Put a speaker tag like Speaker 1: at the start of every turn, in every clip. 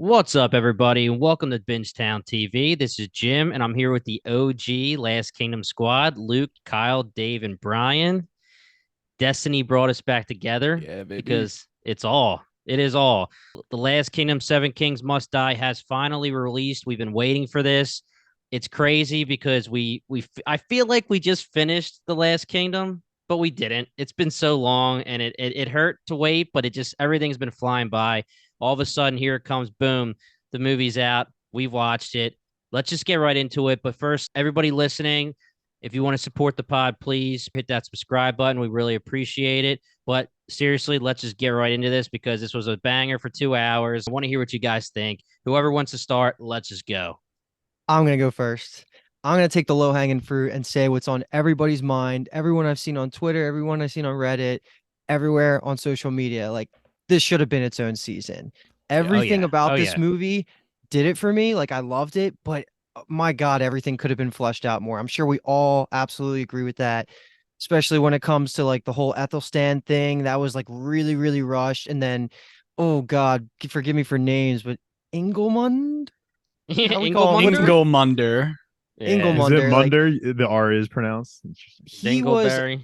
Speaker 1: What's up, everybody? Welcome to Bingetown TV. This is Jim, and I'm here with the OG Last Kingdom squad: Luke, Kyle, Dave, and Brian. Destiny brought us back together
Speaker 2: Yeah, baby.
Speaker 1: because it is all. The Last Kingdom, Seven Kings Must Die has finally released. We've been waiting for this. It's crazy because I feel like we just finished The Last Kingdom, but we didn't. It's been so long, and it hurt to wait, but everything's been flying by. All of a sudden, here it comes, boom, the movie's out. We've watched it. Let's just get right into it. But first, everybody listening, if you want to support the pod, please hit that subscribe button. We really appreciate it. But seriously, let's just get right into this because this was a banger for 2 hours. I want to hear what you guys think. Whoever wants to start, let's just go.
Speaker 3: I'm gonna go first. I'm gonna take the low hanging fruit and say what's on everybody's mind. Everyone I've seen on Twitter, everyone I've seen on Reddit, everywhere on social media. Like this should have been its own season.
Speaker 1: Yeah, oh
Speaker 3: Everything
Speaker 1: yeah.
Speaker 3: about
Speaker 1: Oh
Speaker 3: this
Speaker 1: yeah.
Speaker 3: movie did it for me. Like I loved it, but my God, everything could have been fleshed out more. I'm sure we all absolutely agree with that. Especially when it comes to like the whole Ethelstan thing. That was like really, really rushed. And then, oh God, forgive me for names, but Engelmund? How we call him?
Speaker 1: Inglemunder?
Speaker 2: Ingolmunder.
Speaker 1: Yeah.
Speaker 4: Is it
Speaker 3: Engelmunder, like
Speaker 4: Munder? The R is pronounced. Interesting.
Speaker 3: he was
Speaker 1: Dingleberry.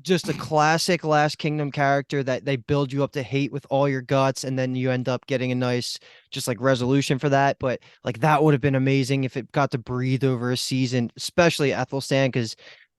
Speaker 3: just a classic Last Kingdom character that they build you up to hate with all your guts, and then you end up getting a nice just like resolution for that. But like that would have been amazing if it got to breathe over a season, especially Ethelstan, because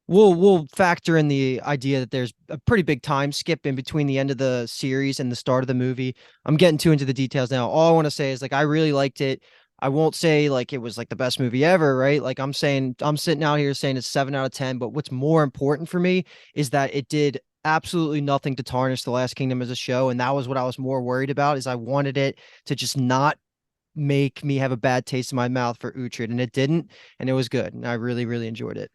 Speaker 3: we'll factor in the idea that there's a pretty big time skip in between the end of the series and the start of the movie. I'm getting too into the details now. All I want to say is like I really liked it. I won't say like it was like the best movie ever, right? Like I'm saying I'm sitting out here saying it's 7 out of 10, but what's more important for me is that it did absolutely nothing to tarnish The Last Kingdom as a show, and that was what I was more worried about is I wanted it to just not make me have a bad taste in my mouth for Uhtred, and it didn't, and it was good. And I really, really enjoyed it.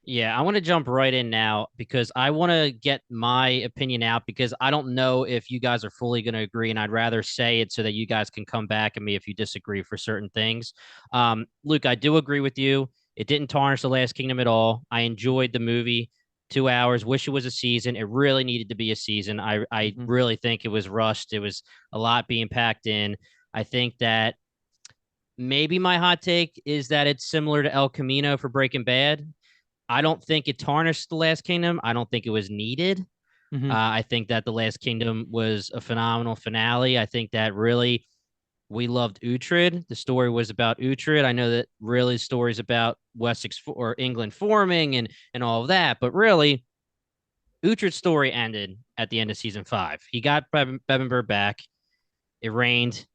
Speaker 1: Yeah, I want to jump right in now because I want to get my opinion out because I don't know if you guys are fully going to agree, and I'd rather say it so that you guys can come back at me if you disagree for certain things. Luke, I do agree with you. It didn't tarnish The Last Kingdom at all. I enjoyed the movie. 2 hours. Wish it was a season. It really needed to be a season. I
Speaker 3: Mhm.
Speaker 1: really think it was rushed. It was a lot being packed in. I think that maybe my hot take is that it's similar to El Camino for Breaking Bad. I don't think it tarnished The Last Kingdom. I don't think it was needed.
Speaker 3: Mhm.
Speaker 1: I think that The Last Kingdom was a phenomenal finale. I think that really we loved Uhtred. The story was about Uhtred. I know that really stories about Wessex or England forming and all of that, but really Uhtred's story ended at the end of season 5. He got Bebbanburg back. It rained.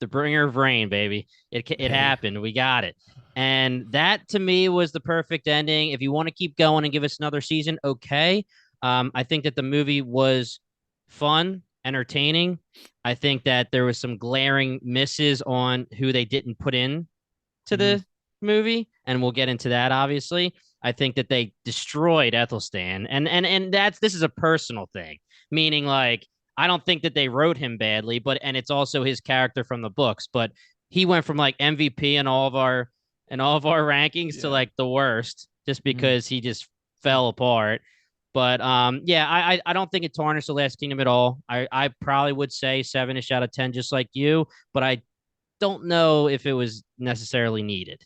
Speaker 1: The bringer of rain, baby. It
Speaker 2: Hey.
Speaker 1: happened. We got it. And that to me was the perfect ending. If you want to keep going and give us another season, okay. I think that the movie was fun, entertaining. I think that there was some glaring misses on who they didn't put in to
Speaker 3: Mhm.
Speaker 1: the movie, and we'll get into that obviously. I think that they destroyed Ethelstan, and that's this is a personal thing, meaning like I don't think that they wrote him badly, but and it's also his character from the books, but he went from like MVP in all of our rankings to
Speaker 2: Yeah.
Speaker 1: like the worst just
Speaker 3: Mhm.
Speaker 1: because he just fell apart. But yeah, I don't think it tarnished the Last Kingdom at all. I probably would say 7ish out of 10, just like you, but I don't know if it was necessarily needed.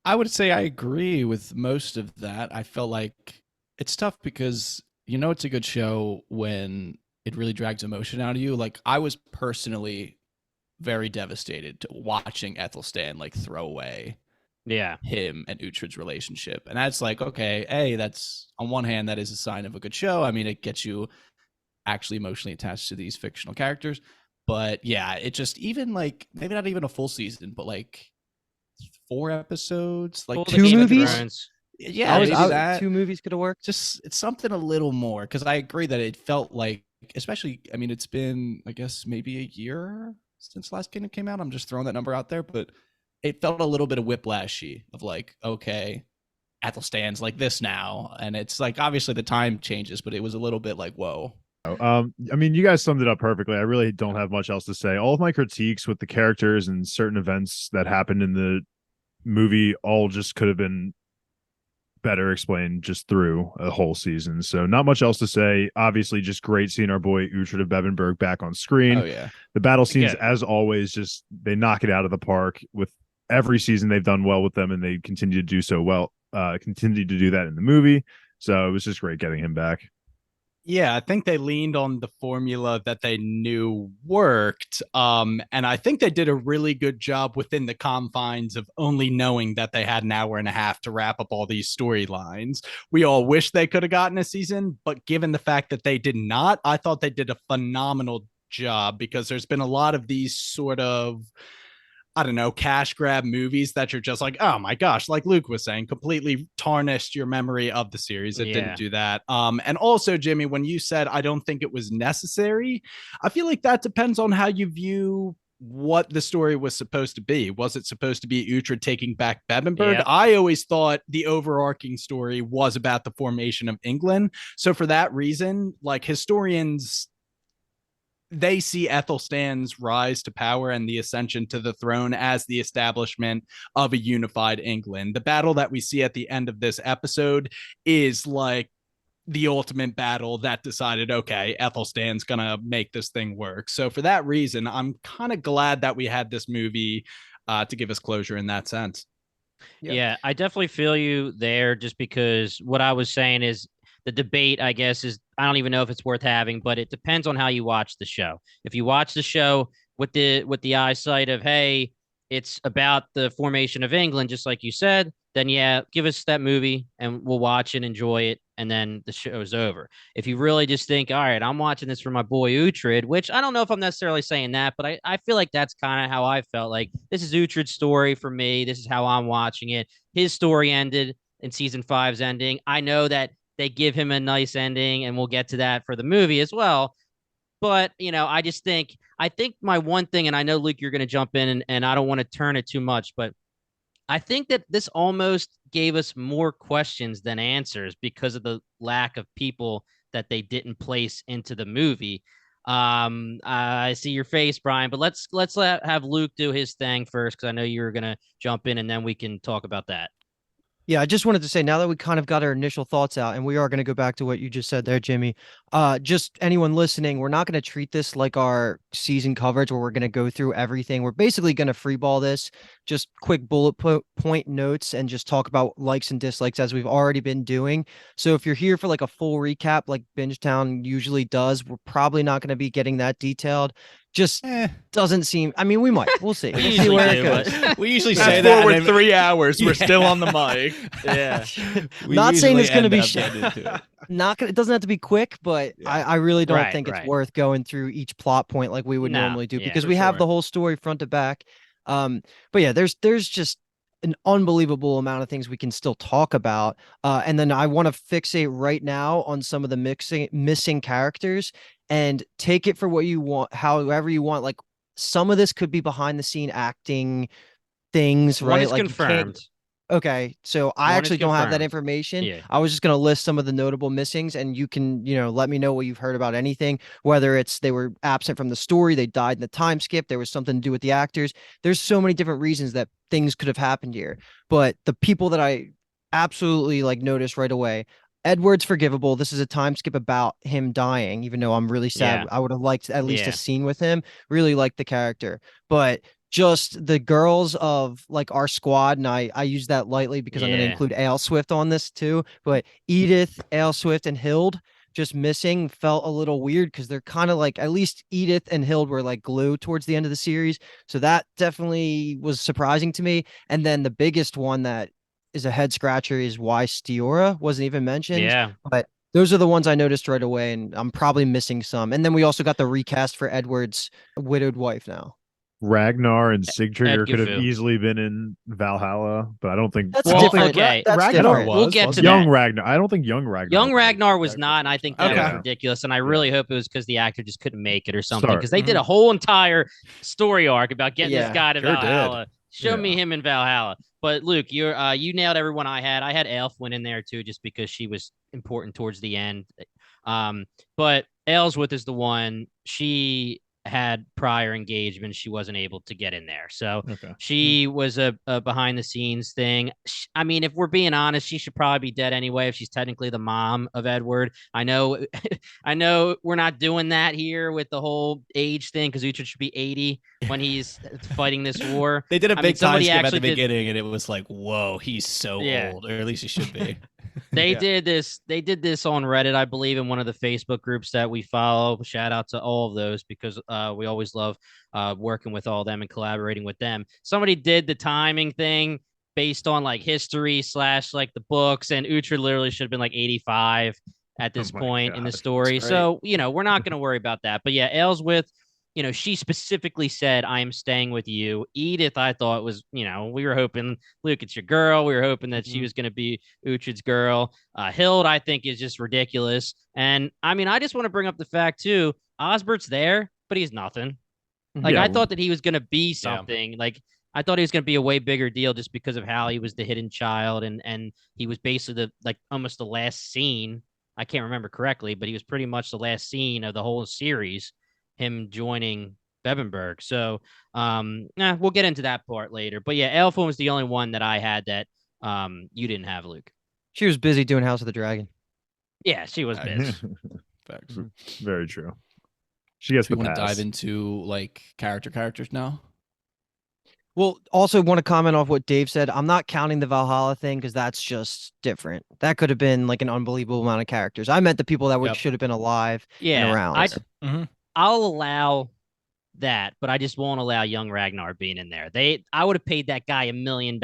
Speaker 2: I would say I agree with most of that. I felt like it's tough because it's a good show when it really drags emotion out of you. Like I was personally very devastated to watching Ethelstan like throw away
Speaker 1: Yeah.
Speaker 2: him and Uhtred's relationship. And that's like, okay, hey, that's on one hand, that is a sign of a good show. I mean, it gets you actually emotionally attached to these fictional characters. But yeah, it just even like maybe not even a full season, but like 4 episodes, like
Speaker 1: Pull the
Speaker 3: Two
Speaker 1: Game of
Speaker 2: something
Speaker 3: movies?
Speaker 1: Thrones.
Speaker 3: I
Speaker 2: yeah,
Speaker 3: was
Speaker 2: maybe
Speaker 3: out.
Speaker 2: that.
Speaker 3: 2 movies could have worked.
Speaker 2: Just it's something a little more because I agree that it felt like, especially, I mean, it's been I guess maybe a year since Last Kingdom came out. I'm just throwing that number out there, but it felt a little bit of whiplashy of like, okay, Athelstan's like this now, and it's like obviously the time changes, but it was a little bit like, whoa.
Speaker 4: I mean, you guys summed it up perfectly. I really don't have much else to say. All of my critiques with the characters and certain events that happened in the movie all just could have been better explained just through a whole season. So not much else to say. Obviously, just great seeing our boy Uhtred of Bebbanburg back on screen.
Speaker 2: Oh yeah.
Speaker 4: The battle scenes,
Speaker 1: Good.
Speaker 4: as always, just they knock it out of the park. With every season, they've done well with them, and they continue to do so well. Continue to do that in the movie. So it was just great getting him back.
Speaker 5: Yeah, I think they leaned on the formula that they knew worked. And I think they did a really good job within the confines of only knowing that they had an hour and a half to wrap up all these storylines. We all wish they could have gotten a season, but given the fact that they did not, I thought they did a phenomenal job, because there's been a lot of these sort of, I don't know, cash grab movies that you're just like, oh my gosh, like Luke was saying, completely tarnished your memory of the series. It didn't do that. And also, Jimmy, when you said I don't think it was necessary, I feel like that depends on how you view what the story was supposed to be. Was it supposed to be Uhtred taking back Bebbanburg?
Speaker 1: Yep.
Speaker 5: I always thought the overarching story was about the formation of England. So for that reason, like, historians, they see Ethelstan's rise to power and the ascension to the throne as the establishment of a unified England. The battle that we see at the end of this episode is like the ultimate battle that decided, okay, Ethelstan's gonna make this thing work. So for that reason, I'm kind of glad that we had this movie to give us closure in that sense.
Speaker 1: Yeah, I definitely feel you there, just because what I was saying is the debate, I guess, is I don't even know if it's worth having, but it depends on how you watch the show. If you watch the show with the eyesight of, hey, it's about the formation of England, just like you said, then yeah, give us that movie and we'll watch it, enjoy it, and then the show's over. If you really just think, all right, I'm watching this for my boy Uhtred, which I don't know if I'm necessarily saying that, but I feel like that's kind of how I felt. Like, this is Uhtred's story for me. This is how I'm watching it. His story ended in season 5's ending. I know that they give him a nice ending, and we'll get to that for the movie as well. But, I think my one thing, and I know, Luke, you're going to jump in, and I don't want to turn it too much, but I think that this almost gave us more questions than answers because of the lack of people that they didn't place into the movie. I see your face, Brian, but let's have Luke do his thing first, because I know you were going to jump in, and then we can talk about that.
Speaker 3: Yeah, I just wanted to say, now that we kind of got our initial thoughts out, and we are going to go back to what you just said there, Jimmy. Just anyone listening, we're not going to treat this like our season coverage where we're going to go through everything. We're basically going to freeball this, just quick bullet point notes, and just talk about likes and dislikes as we've already been doing. So if you're here for like a full recap, like Bingetown usually does, we're probably not going to be getting that detailed. Just doesn't seem. I mean, we might. We'll see.
Speaker 1: We
Speaker 3: We'll see
Speaker 1: usually
Speaker 3: where
Speaker 1: do,
Speaker 3: it goes.
Speaker 1: but-
Speaker 2: We usually
Speaker 5: Fast
Speaker 2: say that.
Speaker 5: forward
Speaker 2: and then-
Speaker 5: 3 hours, we're still on the mic.
Speaker 1: Yeah.
Speaker 2: we
Speaker 3: Not saying
Speaker 2: usually
Speaker 3: it's gonna
Speaker 2: end
Speaker 3: be
Speaker 2: up
Speaker 3: shit.
Speaker 2: getting into it.
Speaker 3: Not gonna. It doesn't have to be quick, but
Speaker 2: Yeah.
Speaker 3: I really don't
Speaker 1: Right,
Speaker 3: think it's
Speaker 1: right.
Speaker 3: worth going through each plot point like we would
Speaker 1: No,
Speaker 3: normally do,
Speaker 1: yeah,
Speaker 3: because
Speaker 2: for
Speaker 3: we have
Speaker 2: sure.
Speaker 3: the whole story front to back. But yeah, there's just an unbelievable amount of things we can still talk about. And then I want to fixate right now on some of the missing characters and take it for what you want, however you want. Like, some of this could be behind the scene acting things,
Speaker 1: One
Speaker 3: right?
Speaker 1: is
Speaker 3: Like, you can't.
Speaker 1: confirmed.
Speaker 3: Okay, so I
Speaker 1: One is
Speaker 3: actually don't have that
Speaker 1: confirmed.
Speaker 3: information.
Speaker 1: Yeah.
Speaker 3: I was just going to list some of the notable missings, and you can, let me know what you've heard about anything, whether it's they were absent from the story, they died in the time skip, there was something to do with the actors. There's so many different reasons that things could have happened here. But the people that I absolutely like noticed right away, Edward's forgivable. This is a time skip about him dying, even though I'm really sad.
Speaker 1: Yeah.
Speaker 3: I would have liked at least
Speaker 1: Yeah.
Speaker 3: a scene with him. Really liked the character. But just the girls of like our squad, and I use that lightly because I'm going to
Speaker 1: Yeah.
Speaker 3: include Ale Swift on this too. But Edith, Ale Swift, and Hild just missing felt a little weird, because they're kind of like, at least Edith and Hild were like glue towards the end of the series. So that definitely was surprising to me. And then the biggest one that is a head scratcher is why Stiora wasn't even mentioned.
Speaker 1: Yeah.
Speaker 3: But those are the ones I noticed right away, and I'm probably missing some. And then we also got the recast for Edward's widowed wife now.
Speaker 4: Ragnar and Sigtrigger could have
Speaker 1: Edgifu.
Speaker 4: easily been in Valhalla, but I don't think.
Speaker 3: That's
Speaker 4: I don't
Speaker 3: different.
Speaker 4: think
Speaker 1: okay.
Speaker 3: That's
Speaker 2: Ragnar
Speaker 3: different.
Speaker 1: We'll get to
Speaker 4: young
Speaker 1: that.
Speaker 4: Ragnar. I don't think young Ragnar.
Speaker 1: Young Ragnar was not, and I think that
Speaker 5: Okay.
Speaker 1: was ridiculous. And I really hope it was because the actor just couldn't make it or something.
Speaker 4: Sorry.
Speaker 1: Because they did a whole entire story arc about getting this
Speaker 3: Yeah,
Speaker 1: guy to
Speaker 2: sure did.
Speaker 1: Valhalla. Show me
Speaker 2: Yeah.
Speaker 1: him in Valhalla. But Luke, you nailed everyone I had. I had Elfwin in there too, just because she was important towards the end. But Aelswith is the one. She had prior engagements. She wasn't able to get in there. So
Speaker 4: Okay.
Speaker 1: she was a behind the scenes thing. I mean, if we're being honest, she should probably be dead anyway if she's technically the mom of Edward. I know I know we're not doing that here with the whole age thing because Uhtred should be 80 when he's fighting this war.
Speaker 2: They did a
Speaker 1: I mean,
Speaker 2: big time
Speaker 1: somebody
Speaker 2: skip at
Speaker 1: actually
Speaker 2: the
Speaker 1: did.
Speaker 2: beginning, and it was like, whoa, he's so
Speaker 1: Yeah.
Speaker 2: old, or at least he should be.
Speaker 1: They
Speaker 5: Yeah.
Speaker 1: did this. They did this on Reddit, I believe, in one of the Facebook groups that we follow. Shout out to all of those because we always love working with all of them and collaborating with them. Somebody did the timing thing based on like history / like the books, and Uhtred literally should have been like 85 at this
Speaker 4: Oh my
Speaker 1: point in the
Speaker 4: God.
Speaker 1: story.
Speaker 2: That's great.
Speaker 1: So we're not going to worry about that. But yeah, Aelswith, she specifically said, I am staying with you. Edith, I thought was, we were hoping, Luke, it's your girl. We were hoping that she was going to be Uhtred's girl. Hild, I think, is just ridiculous. And I mean, I just want to bring up the fact, too, Osbert's there, but he's nothing. Like,
Speaker 4: Yeah.
Speaker 1: I thought that he was going to be something. Like, I thought he was going to be a way bigger deal just because of how he was the hidden child. And he was basically almost the last scene. I can't remember correctly, but he was pretty much the last scene of the whole series, him joining Bebbanburg. So we'll get into that part later. But yeah, Elfwin was the only one that I had that you didn't have, Luke.
Speaker 3: She was busy doing House of the Dragon.
Speaker 1: Yeah, she was busy.
Speaker 2: Facts.
Speaker 4: Very true. She gets
Speaker 2: We
Speaker 4: the
Speaker 2: want to
Speaker 4: pass.
Speaker 2: dive into like characters now.
Speaker 3: Well, also want to comment off what Dave said. I'm not counting the Valhalla thing because that's just different. That could have been like an unbelievable amount of characters. I meant the people that
Speaker 5: Yep.
Speaker 3: should have been alive and
Speaker 1: Yeah,
Speaker 3: around.
Speaker 1: I'll allow that, but I just won't allow young Ragnar being in there. I would have paid that guy $1 million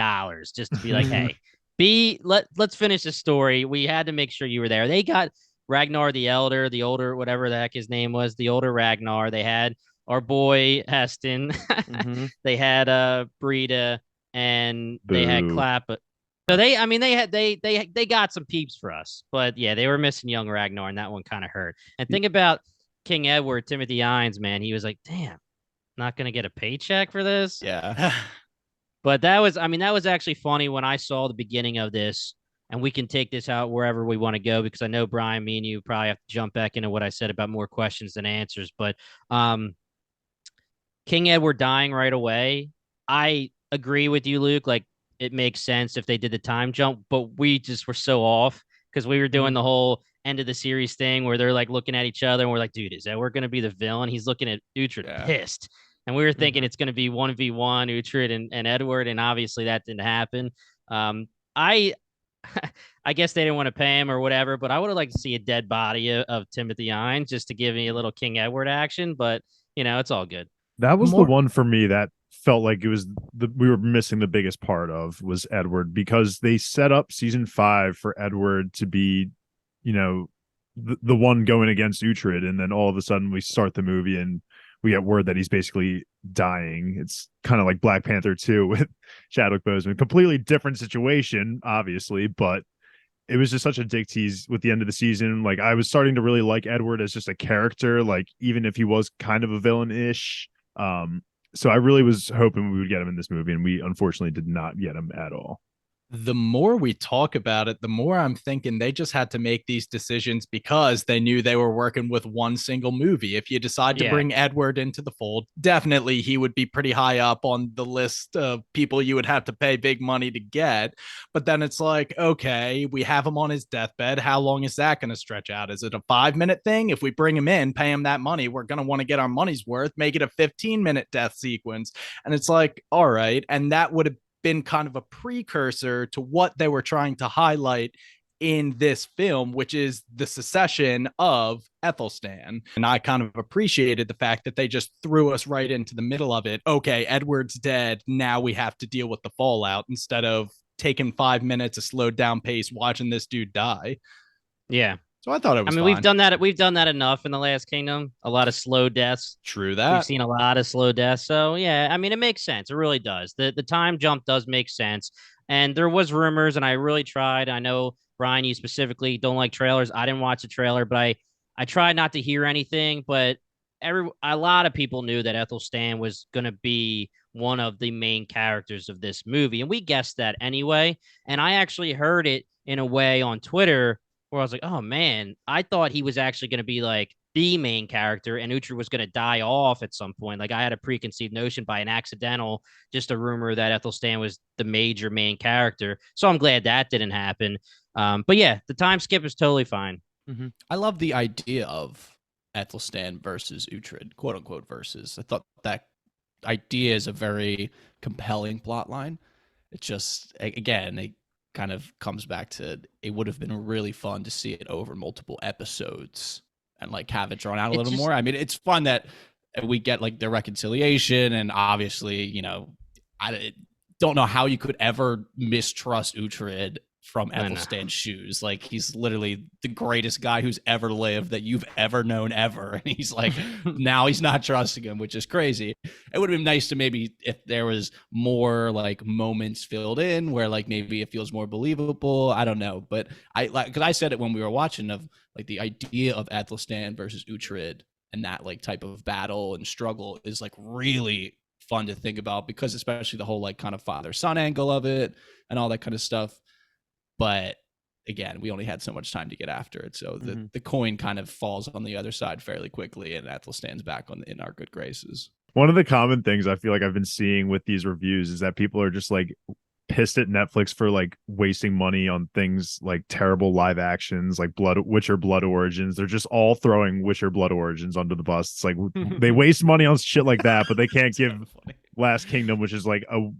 Speaker 1: just to be like, hey, let's finish the story. We had to make sure you were there. They got Ragnar the Elder, the older, whatever the heck his name was, the older Ragnar. They had our boy Heston. They had Brita, and they had
Speaker 4: Boo.
Speaker 1: Clap. So they got some peeps for us. But yeah, they were missing young Ragnar, and that one kind of hurt. And think about King Edward, Timothy Hines, man. He was like, damn, not gonna get a paycheck for this.
Speaker 2: Yeah.
Speaker 1: But that was actually funny when I saw the beginning of this, and we can take this out wherever we want to go because I know Brian, me and you probably have to jump back into what I said about more questions than answers. But King Edward dying right away, I agree with you, Luke. Like, it makes sense if they did the time jump, but we just were so off because we were doing the whole end of the series thing where they're like looking at each other and we're like, dude, is Edward going to be the villain? He's looking at Uhtred pissed. And we were thinking it's going to be 1v1 Uhtred and Edward. And obviously that didn't happen. I guess they didn't want to pay him or whatever, but I would have liked to see a dead body of Timothy Hines just to give me a little King Edward action. But, it's all good.
Speaker 4: That was the one for me that felt like it was we were missing the biggest part of was Edward, because they set up season 5 for Edward to be, the one going against Uhtred, and then all of a sudden we start the movie and we get word that he's basically dying. It's kind of like Black Panther 2 with Chadwick Boseman. Completely different situation, obviously, but it was just such a dick tease with the end of the season. Like, I was starting to really like Edward as just a character, like even if he was kind of a villain-ish. So I really was hoping we would get him in this movie, and we unfortunately did not get him at all.
Speaker 5: The more we talk about it, the more I'm thinking they just had to make these decisions because they knew they were working with one single movie. If you decide to bring Edward into the fold, definitely he would be pretty high up on the list of people you would have to pay big money to get. But then it's like, okay, we have him on his deathbed. How long is that going to stretch out? Is it a 5-minute thing? If we bring him in, pay him that money, we're going to want to get our money's worth, make it a 15-minute death sequence. And it's like, all right. And that would have been kind of a precursor to what they were trying to highlight in this film, which is the secession of Ethelstan. And I kind of appreciated the fact that they just threw us right into the middle of it. Okay, Edward's dead. Now we have to deal with the fallout instead of taking 5 minutes, a slowed down pace, watching this dude die.
Speaker 1: Yeah.
Speaker 5: So I thought it was fine.
Speaker 1: we've done that enough in the Last Kingdom. A lot of slow deaths.
Speaker 5: True that.
Speaker 1: We've seen a lot of slow deaths. So yeah, it makes sense. It really does. The time jump does make sense. And there was rumors, and I really tried. I know, Brian, you specifically don't like trailers. I didn't watch the trailer, but I tried not to hear anything. But a lot of people knew that Ethelstan was going to be one of the main characters of this movie. And we guessed that anyway. And I actually heard it in a way on Twitter where I was like, oh man, I thought he was actually going to be like the main character, and Uhtred was going to die off at some point. Like I had a preconceived notion by an accidental, just a rumor that Ethelstan was the major main character. So I'm glad that didn't happen. But yeah, the time skip is totally fine.
Speaker 2: I love the idea of Ethelstan versus Uhtred, quote unquote versus. I thought that idea is a very compelling plot line. It just, again, it kind of comes back to it would have been really fun to see it over multiple episodes and like have it drawn out a little more. I mean, it's fun that we get like the reconciliation, and obviously, you know, I don't know how you could ever mistrust Uhtred from Ethelstan's shoes. Like he's literally the greatest guy who's ever lived that you've ever known ever. And he's like, now he's not trusting him, which is crazy. It would have been nice to maybe if there was more like moments filled in where like maybe it feels more believable. I don't know. But I like, cause I said it when we were watching of like the idea of Ethelstan versus Uhtred and that like type of battle and struggle is like really fun to think about, because especially the whole like kind of father-son angle of it and all that kind of stuff. But again, we only had so much time to get after it, so the coin kind of falls on the other side fairly quickly, and Ethelstan's back in our good graces.
Speaker 4: One of the common things I feel like I've been seeing with these reviews is that people are just like pissed at Netflix for like wasting money on things like terrible live actions like Witcher Blood Origins. They're just all throwing Witcher Blood Origins under the bus. It's like they waste money on shit like that, but they can't give Last Kingdom, which is like a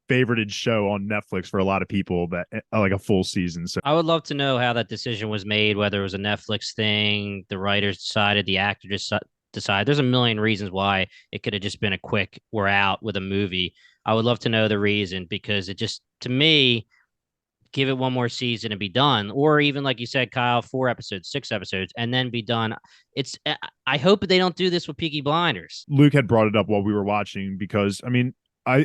Speaker 4: favorited show on Netflix for a lot of people, that like a full season. So
Speaker 1: I would love to know how that decision was made, whether it was a Netflix thing, the writers decided, the actor just decided. There's a million reasons why it could have just been a quick we're out with a movie. I would love to know the reason, because it just, to me, give it one more season and be done, or even like you said, Kyle, 4 episodes, 6 episodes, and then be done. I hope they don't do this with Peaky Blinders.
Speaker 4: Luke had brought it up while we were watching, because I mean,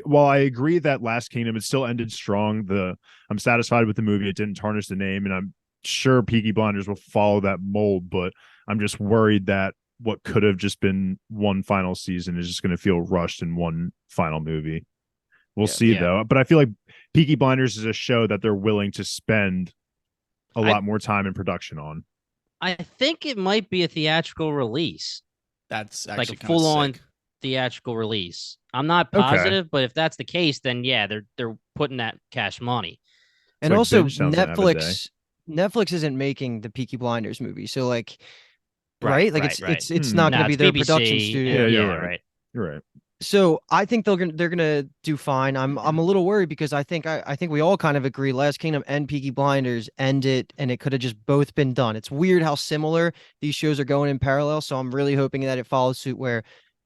Speaker 4: while I agree that Last Kingdom, it still ended strong. I'm satisfied with the movie. It didn't tarnish the name, and I'm sure Peaky Blinders will follow that mold, but I'm just worried that what could have just been one final season is just going to feel rushed in one final movie. We'll see though. But I feel like Peaky Blinders is a show that they're willing to spend a lot more time in production on.
Speaker 1: I think it might be a theatrical release.
Speaker 2: That's actually
Speaker 1: like a full-on theatrical release. I'm not positive, but if that's the case, then yeah, they're putting that cash money.
Speaker 3: And
Speaker 4: like
Speaker 3: also Netflix isn't making the Peaky Blinders movie, so like right? Like it's not going to be their
Speaker 1: BBC,
Speaker 3: production studio.
Speaker 4: Yeah, right. You're right.
Speaker 3: So I think they're gonna do fine. I'm a little worried because I think we all kind of agree Last Kingdom and Peaky Blinders end it, and it could have just both been done. It's weird how similar these shows are going in parallel. So I'm really hoping that it follows suit, where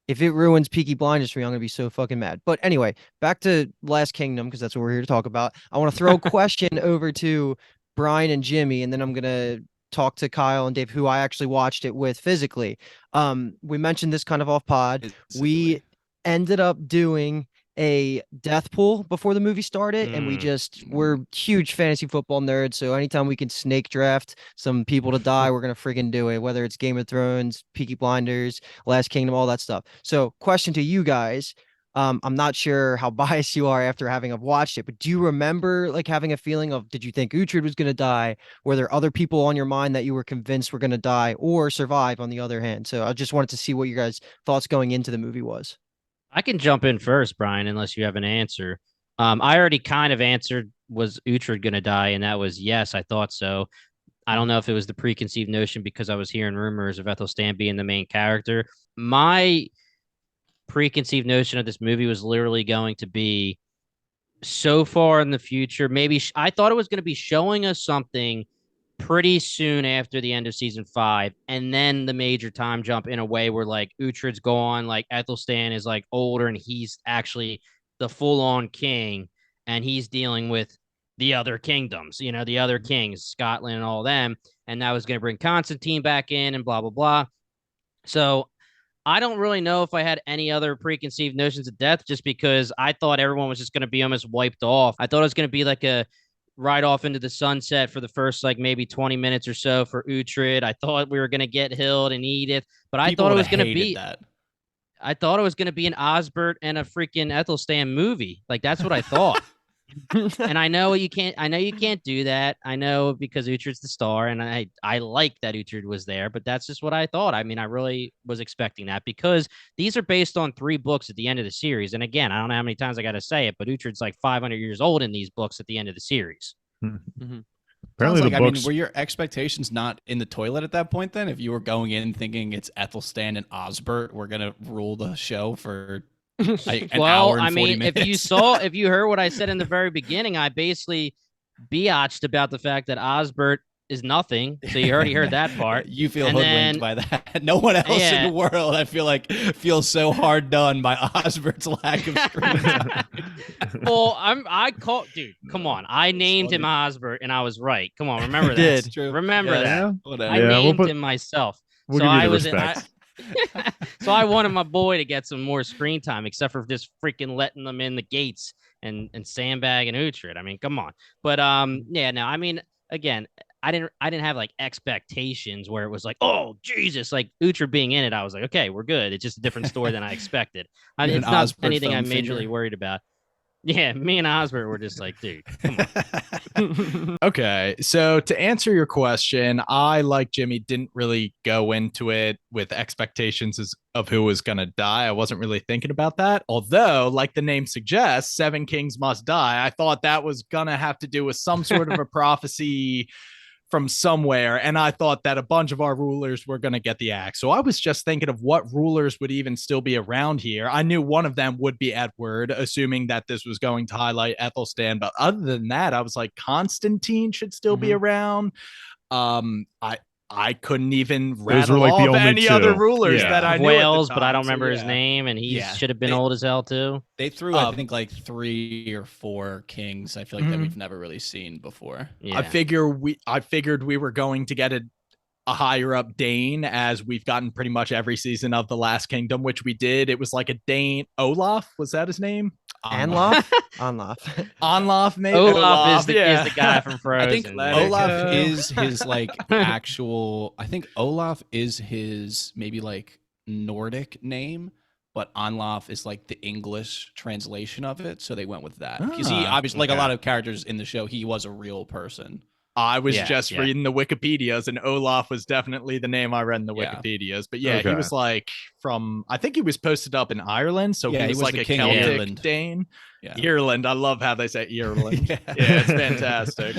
Speaker 3: if it ruins Peaky Blinders for me, I'm gonna be so fucking mad. But anyway, back to Last Kingdom, because that's what we're here to talk about. I want to throw a question over to Brian and Jimmy, and then I'm gonna talk to Kyle and Dave, who I actually watched it with physically. We mentioned this kind of off pod. We ended up doing a death pool before the movie started, and we're huge fantasy football nerds, so anytime we can snake draft some people to die, we're gonna friggin' do it, whether it's Game of Thrones, Peaky Blinders, Last Kingdom, all that stuff. So question to you guys, I'm not sure how biased you are after having watched it, but do you remember like having a feeling of, did you think Uhtred was gonna die? Were there other people on your mind that you were convinced were gonna die or survive, on the other hand? So I just wanted to see what your guys' thoughts going into the movie was.
Speaker 1: I can jump in first, Brian, unless you have an answer. I already kind of answered, was Uhtred going to die? And that was yes, I thought so. I don't know if it was the preconceived notion because I was hearing rumors of Ethelstan being the main character. My preconceived notion of this movie was literally going to be so far in the future. Maybe I thought it was going to be showing us something pretty soon after the end of season 5, and then the major time jump in a way where like Uhtred's gone, like Ethelstan is like older and he's actually the full-on king, and he's dealing with the other kingdoms, the other kings, Scotland and all them, and that was going to bring Constantine back in and blah blah blah. So I don't really know if I had any other preconceived notions of death, just because I thought everyone was just going to be almost wiped off. I thought it was going to be like a right off into the sunset for the first like maybe 20 minutes or so for Uhtred. I thought we were going to get Hild and Edith, but I thought it was going to be that. I thought it was going to be an Osbert and a freaking Ethelstan movie. Like that's what I thought. And I know you can't do that. I know because Uhtred's the star, and I like that Uhtred was there, but that's just what I thought. I mean, I really was expecting that because these are based on 3 books at the end of the series. And again, I don't know how many times I got to say it, but Uhtred's like 500 years old in these books at the end of the series.
Speaker 3: Mhm.
Speaker 4: Apparently,
Speaker 2: Sounds
Speaker 4: the
Speaker 2: like,
Speaker 4: books.
Speaker 2: were your expectations not in the toilet at that point then? If you were going in thinking it's Ethelstan and Osbert, we're going to rule the show for an
Speaker 1: Well,
Speaker 2: hour and
Speaker 1: I
Speaker 2: 40
Speaker 1: mean,
Speaker 2: minutes.
Speaker 1: if you heard what I said in the very beginning, I basically biatched about the fact that Osbert is nothing. So you already heard that part.
Speaker 2: You feel
Speaker 1: And
Speaker 2: hoodwinked
Speaker 1: then-
Speaker 2: by that. No one else in
Speaker 1: Yeah.
Speaker 2: the world, I feel like, feels so hard done by Osbert's lack of screen time.
Speaker 1: Well, I called, dude. Come on, I named him
Speaker 2: funny.
Speaker 1: Osbert, and I was right. Come on, remember that.
Speaker 3: did.
Speaker 2: It's true.
Speaker 1: Remember
Speaker 2: Yes.
Speaker 1: that.
Speaker 2: Whatever.
Speaker 1: I
Speaker 4: Yeah, we'll
Speaker 1: named
Speaker 4: put-
Speaker 1: him myself.
Speaker 4: We'll
Speaker 1: so
Speaker 4: give you
Speaker 1: I
Speaker 4: the
Speaker 1: was
Speaker 4: respect.
Speaker 1: so I wanted my boy to get some more screen time, except for just freaking letting them in the gates and sandbag and Uhtred. I mean, come on. But yeah, no, I mean, again, I didn't have like expectations where it was like, oh Jesus, like Uhtred being in it. I was like, okay, we're good. It's just a different story than I expected.
Speaker 2: You had
Speaker 1: It's
Speaker 2: an
Speaker 1: not
Speaker 2: Osbert
Speaker 1: anything I'm
Speaker 2: thumb
Speaker 1: majorly
Speaker 2: finger.
Speaker 1: worried about. Yeah, me and Osbert were just like, dude, come on.
Speaker 5: Okay, so to answer your question, I, like Jimmy, didn't really go into it with expectations of who was going to die. I wasn't really thinking about that. Although, like the name suggests, 7 kings must die. I thought that was going to have to do with some sort of a prophecy from somewhere, and I thought that a bunch of our rulers were going to get the axe. So I was just thinking of what rulers would even still be around here. I knew one of them would be Edward, assuming that this was going to highlight Ethelstan, but other than that, I was like, Constantine should still be around. I couldn't even rattle
Speaker 4: were, like, the
Speaker 5: off
Speaker 4: only
Speaker 5: any other
Speaker 4: 2.
Speaker 5: rulers
Speaker 4: Yeah.
Speaker 5: that I knew
Speaker 1: Wales,
Speaker 5: at the
Speaker 1: but I
Speaker 5: time,
Speaker 1: don't
Speaker 5: so
Speaker 1: remember his
Speaker 5: yeah.
Speaker 1: name, and he
Speaker 2: Yeah.
Speaker 1: should have been old as hell too.
Speaker 2: They threw, I think, like 3 or 4 kings. I feel like that we've never really seen before.
Speaker 1: Yeah.
Speaker 5: I figured we were going to get a higher up Dane, as we've gotten pretty much every season of The Last Kingdom, which we did. It was like a Dane. Olaf, was that his name?
Speaker 3: Anlof? Anlof.
Speaker 5: Onlof, maybe.
Speaker 1: Olaf is the guy from
Speaker 2: I
Speaker 1: Frozen.
Speaker 2: think
Speaker 5: Let it
Speaker 2: Olaf
Speaker 5: go.
Speaker 2: is his like actual. I think Olaf is his maybe like Nordic name, but Anlof is like the English translation of it. So they went with that because he
Speaker 5: Ah,
Speaker 2: obviously, like a
Speaker 5: okay.
Speaker 2: lot of characters in the show, he was a real person.
Speaker 5: I was
Speaker 1: Yeah,
Speaker 5: just
Speaker 1: yeah.
Speaker 5: reading the Wikipedias, and Olaf was definitely the name I read in the
Speaker 2: Yeah.
Speaker 5: Wikipedias. But yeah,
Speaker 4: Okay.
Speaker 5: he was like from, I think he was posted up in Ireland, so
Speaker 2: Yeah,
Speaker 5: he was like
Speaker 2: the
Speaker 5: a
Speaker 2: king of
Speaker 5: Celtic
Speaker 2: Ireland.
Speaker 5: Dane.
Speaker 2: Yeah.
Speaker 5: Ireland, I love how they say Ireland.
Speaker 2: Yeah.
Speaker 5: Yeah, it's fantastic.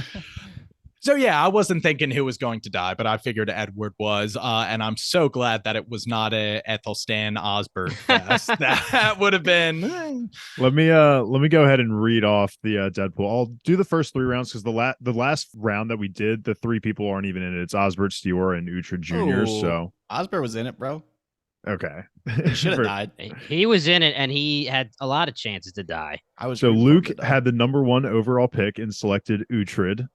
Speaker 5: So yeah, I wasn't thinking who was going to die, but I figured Edward was, and I'm so glad that it was not a Ethelstan Osbert fest. That would have been.
Speaker 4: Let me go ahead and read off the Deadpool. I'll do the first 3 rounds because the last round that we did, the 3 people aren't even in it. It's Osbert, Stewart, and Uhtred Jr.
Speaker 2: Oh.
Speaker 4: So
Speaker 2: Osbert was in it, bro.
Speaker 4: okay.
Speaker 2: He should have
Speaker 4: For-
Speaker 2: died.
Speaker 1: He was in it, and he had a lot of chances to die.
Speaker 2: I was
Speaker 4: So
Speaker 2: rooting for him
Speaker 4: Luke
Speaker 2: to die.
Speaker 4: had the number 1 overall pick and selected Uhtred,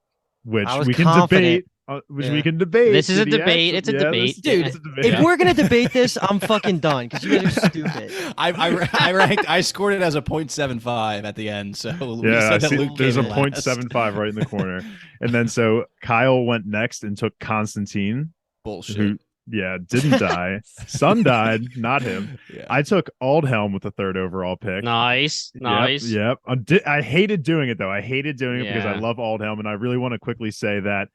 Speaker 4: which
Speaker 3: I was
Speaker 4: we can
Speaker 3: confident.
Speaker 4: debate. Which
Speaker 3: Yeah.
Speaker 4: we can debate.
Speaker 1: This is a
Speaker 4: Did he
Speaker 1: debate. It's a debate.
Speaker 3: Dude,
Speaker 4: it's a debate.
Speaker 3: If we're gonna debate this, I'm fucking done because you guys are stupid.
Speaker 2: I scored it as a 0.75 at the end. So we
Speaker 4: Yeah, I
Speaker 2: said that
Speaker 4: see,
Speaker 2: Luke
Speaker 4: there's a
Speaker 2: came in last.
Speaker 4: 0.75 right in the corner. And then so Kyle went next and took Constantine,
Speaker 2: Bullshit.
Speaker 4: who didn't die. Son died, not him.
Speaker 2: Yeah.
Speaker 4: I took Aldhelm with the 3rd overall pick.
Speaker 1: Nice, nice.
Speaker 4: Yep. I hated doing it though. I hated doing it because I
Speaker 1: Yeah.
Speaker 4: love Aldhelm, and I really want to quickly say that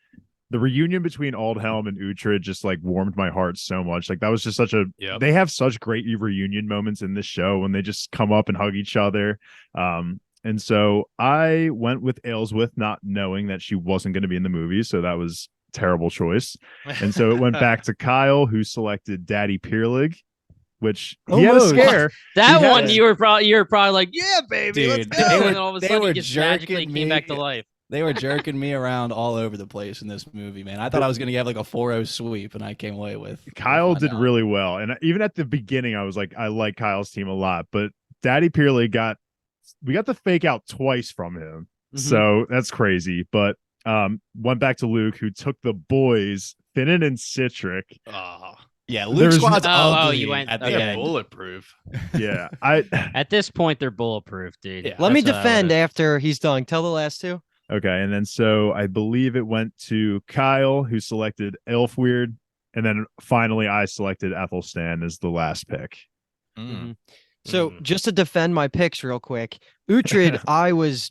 Speaker 4: the reunion between Aldhelm and Uhtred just like warmed my heart so much. Like that was just such a.
Speaker 5: Yep.
Speaker 4: They have such great reunion moments in this show when they just come up and hug each other. And so I went with Aelswith, not knowing that she wasn't going to be in the movie, so that was a terrible choice. And so it went back to Kyle, who selected Daddy Peerlig, which he had a
Speaker 3: Almost.
Speaker 4: scare.
Speaker 1: That
Speaker 4: Yeah.
Speaker 1: one you were probably like, yeah, baby, let's
Speaker 2: Dude,
Speaker 1: go.
Speaker 2: they were-
Speaker 1: And all of a
Speaker 2: they
Speaker 1: sudden,
Speaker 2: were
Speaker 1: he just magically
Speaker 2: jerking
Speaker 1: came back to
Speaker 2: me.
Speaker 1: life.
Speaker 2: They were jerking me around all over the place in this movie, man. I thought I was gonna get like a 4-0 sweep, and I came away with
Speaker 4: Kyle
Speaker 2: with
Speaker 4: did
Speaker 2: 5-0.
Speaker 4: really well. And even at the beginning, I was like, I like Kyle's team a lot. But Daddy Peerlig we got the fake out twice from him. So that's crazy. But went back to Luke, who took the boys, Finnan and Citric.
Speaker 2: Yeah,
Speaker 4: There
Speaker 2: Luke
Speaker 4: was-
Speaker 2: Squad's
Speaker 1: Oh,
Speaker 2: ugly
Speaker 1: you went-
Speaker 2: at the
Speaker 1: okay.
Speaker 2: end.
Speaker 5: Bulletproof.
Speaker 4: Yeah.
Speaker 1: At this point, they're bulletproof, dude.
Speaker 5: Yeah.
Speaker 3: Let me
Speaker 1: That's what I
Speaker 3: defend
Speaker 1: would've-
Speaker 3: after he's done. Tell the last 2.
Speaker 4: Okay. And then so I believe it went to Kyle, who selected Elfweird. And then finally I selected Ethelstan as the last pick.
Speaker 5: Mm.
Speaker 3: So just to defend my picks real quick, Uhtred, I was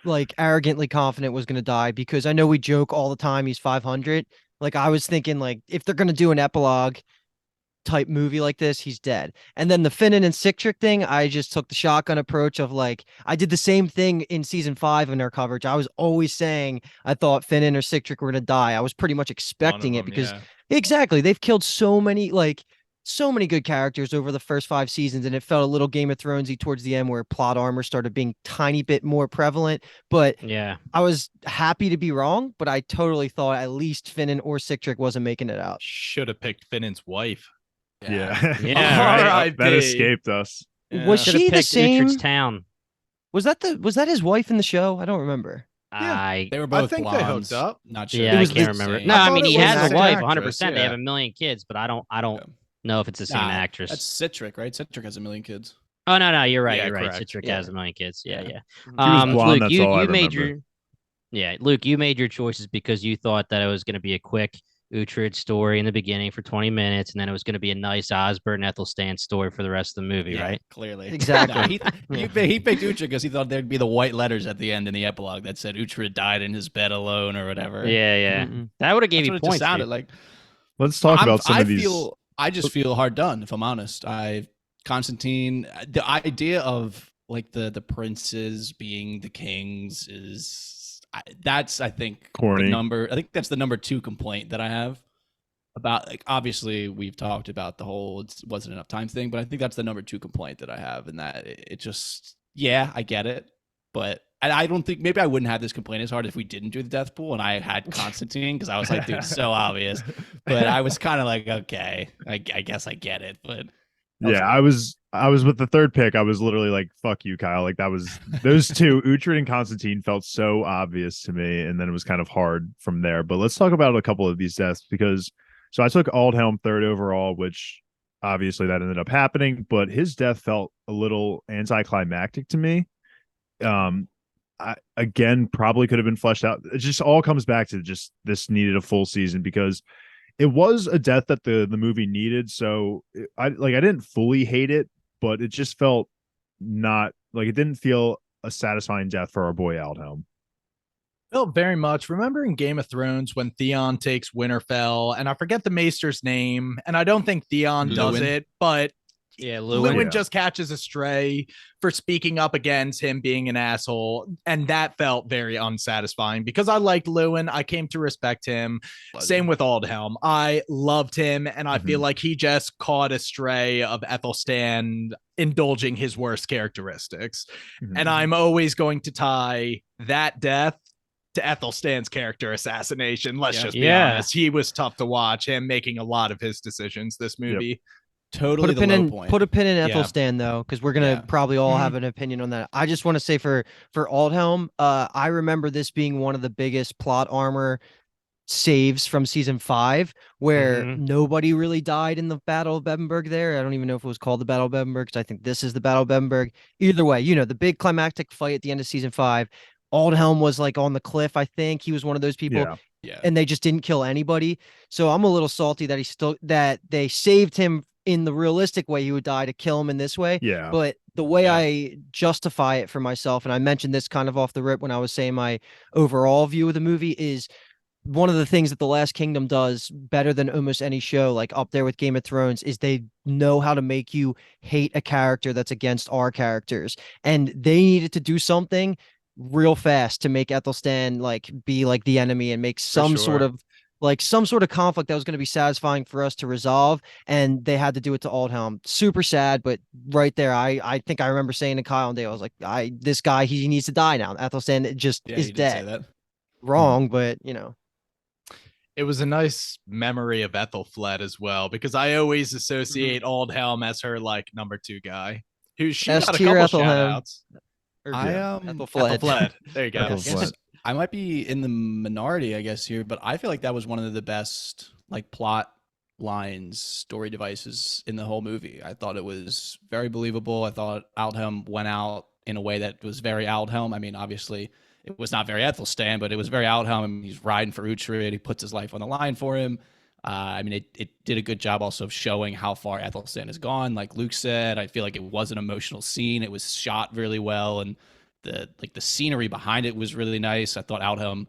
Speaker 3: like arrogantly confident was going to die because I know we joke all the time he's 500. Like I was thinking like if they're going to do an epilogue type movie like this, he's dead. And then the Finnan and Citric thing, I just took the shotgun approach of like I did the same thing in season 5 in our coverage. I was always saying I thought Finnan or Citric were going to die. I was pretty much expecting it because exactly, they've killed so many good characters over the first 5 seasons, and it felt a little Game of Thronesy towards the end where plot armor started being tiny bit more prevalent. But
Speaker 1: Yeah.
Speaker 3: I was happy to be wrong, but I totally thought at least Finnan or Citric wasn't making it out.
Speaker 5: Should have picked Finnan's wife.
Speaker 4: Yeah.
Speaker 1: Yeah,
Speaker 5: right.
Speaker 4: That escaped us.
Speaker 3: Was
Speaker 1: Should've
Speaker 3: she the
Speaker 1: picked
Speaker 3: same?
Speaker 1: Uhtred's town.
Speaker 3: Was that his wife in the show? I don't remember.
Speaker 1: I
Speaker 2: They were both
Speaker 5: think they
Speaker 2: blondes.
Speaker 5: hooked up.
Speaker 2: Not sure.
Speaker 1: Yeah,
Speaker 3: It was
Speaker 1: I can't
Speaker 3: the
Speaker 1: remember.
Speaker 2: same.
Speaker 1: No,
Speaker 5: I
Speaker 1: I
Speaker 5: thought
Speaker 1: mean
Speaker 5: it
Speaker 1: he
Speaker 5: was
Speaker 1: has a
Speaker 5: actor,
Speaker 1: wife,
Speaker 5: actress,
Speaker 1: 100%. They have
Speaker 5: yeah.
Speaker 1: a million kids, but I don't know if it's the same
Speaker 2: Nah,
Speaker 1: actress.
Speaker 2: That's Citric, right? Citric has a million kids.
Speaker 1: Oh no, you're right.
Speaker 5: Yeah,
Speaker 1: You're right.
Speaker 5: correct.
Speaker 1: Citric
Speaker 3: Yeah.
Speaker 1: has a million kids. Yeah,
Speaker 2: Yeah.
Speaker 1: yeah.
Speaker 3: She
Speaker 4: was blonde,
Speaker 1: Luke,
Speaker 4: that's
Speaker 1: you
Speaker 4: all I
Speaker 1: made
Speaker 4: remember.
Speaker 1: Luke, you made your choices because you thought that it was going to be a quick Uhtred story in the beginning for 20 minutes, and then it was going to be a nice Osbert and Ethelstan story for the rest of the movie, right?
Speaker 2: Clearly.
Speaker 3: Exactly.
Speaker 2: Nah, he picked Uhtred because he thought there'd be the white letters at the end in the epilogue that said Uhtred died in his bed alone or whatever.
Speaker 1: Yeah.
Speaker 3: Mm-mm.
Speaker 1: That would have gave
Speaker 2: That's
Speaker 1: you
Speaker 2: what it just
Speaker 1: points.
Speaker 2: sounded
Speaker 1: Dude.
Speaker 2: like.
Speaker 4: Let's talk about some of these.
Speaker 2: I just feel hard done, if I'm honest. Constantine, the idea of like the princes being the kings that's I think
Speaker 4: Corny.
Speaker 2: I think that's the number 2 complaint that I have about, like, obviously we've talked about the whole it wasn't enough time thing, but I think that's the number 2 complaint that I have, and that it just, yeah, I get it, but I don't think, maybe I wouldn't have this complaint as hard if we didn't do the death pool and I had Constantine, because I was like, dude, it's so obvious. But I was kind of like, okay, I guess I get it. But
Speaker 4: Yeah, I was with the third pick. I was literally like, "Fuck you, Kyle." Like that was those two, Uhtred and Constantine, felt so obvious to me, and then it was kind of hard from there. But let's talk about a couple of these deaths because so I took Aldhelm third overall, which obviously that ended up happening, but his death felt a little anticlimactic to me. I again probably could have been fleshed out. It just all comes back to just this needed a full season because it was a death that the movie needed. So I didn't fully hate it, but it just felt not like it didn't feel a satisfying death for our boy Aldhelm.
Speaker 5: Felt very much. Remember in Game of Thrones when Theon takes Winterfell, and I forget the maester's name, and I don't think Theon does it, but
Speaker 1: Yeah,
Speaker 5: Lewin just catches a stray for speaking up against him being an asshole, and that felt very unsatisfying because I liked Lewin. I came to respect him. Same with Aldhelm. I loved him, and I feel like he just caught a stray of Ethelstan indulging his worst characteristics. And I'm always going to tie that death to Ethelstan's character assassination. Let's just be honest. He was tough to watch, him making a lot of his decisions this movie.
Speaker 2: Totally
Speaker 3: put a pin in Ethelstan though, because we're gonna probably all have an opinion on that. I just want to say for Aldhelm, I remember this being one of the biggest plot armor saves from season 5, where nobody really died in the Battle of Bebbanburg there. I don't even know if it was called the Battle of Bebbanburg, because I think this is the Battle of Bebbanburg. Either way, the big climactic fight at the end of season 5. Aldhelm was like on the cliff. I think he was one of those people.
Speaker 2: Yeah.
Speaker 3: And they just didn't kill anybody. So I'm a little salty that that they saved him in the realistic way he would die to kill him in this way.
Speaker 4: Yeah.
Speaker 3: But the way I justify it for myself, and I mentioned this kind of off the rip when I was saying my overall view of the movie, is one of the things that The Last Kingdom does better than almost any show, like up there with Game of Thrones, is they know how to make you hate a character that's against our characters. And they needed to do something real fast to make Ethelstan like be like the enemy and make some sort of conflict that was going to be satisfying for us to resolve, and they had to do it to Aldhelm. Super sad, but right there, I think I remember saying to Kyle and Dave, I was like, this guy, he needs to die now. Ethelstan just is dead. Wrong, but
Speaker 5: it was a nice memory of Ethelfled as well, because I always associate Aldhelm as her like number 2 guy. Who she got a couple shout outs.
Speaker 3: Ethelfled.
Speaker 5: There you go.
Speaker 2: I might be in the minority, I guess, here, but I feel like that was one of the best like plot lines, story devices in the whole movie. I thought it was very believable. I thought Aldhelm went out in a way that was very Aldhelm. I mean, obviously, it was not very Ethelstan, but it was very Aldhelm. I mean, he's riding for Uhtred. He puts his life on the line for him. I mean, it did a good job also of showing how far Ethelstan has gone. Like Luke said, I feel like it was an emotional scene. It was shot really well, and the scenery behind it was really nice. I thought Aldhelm,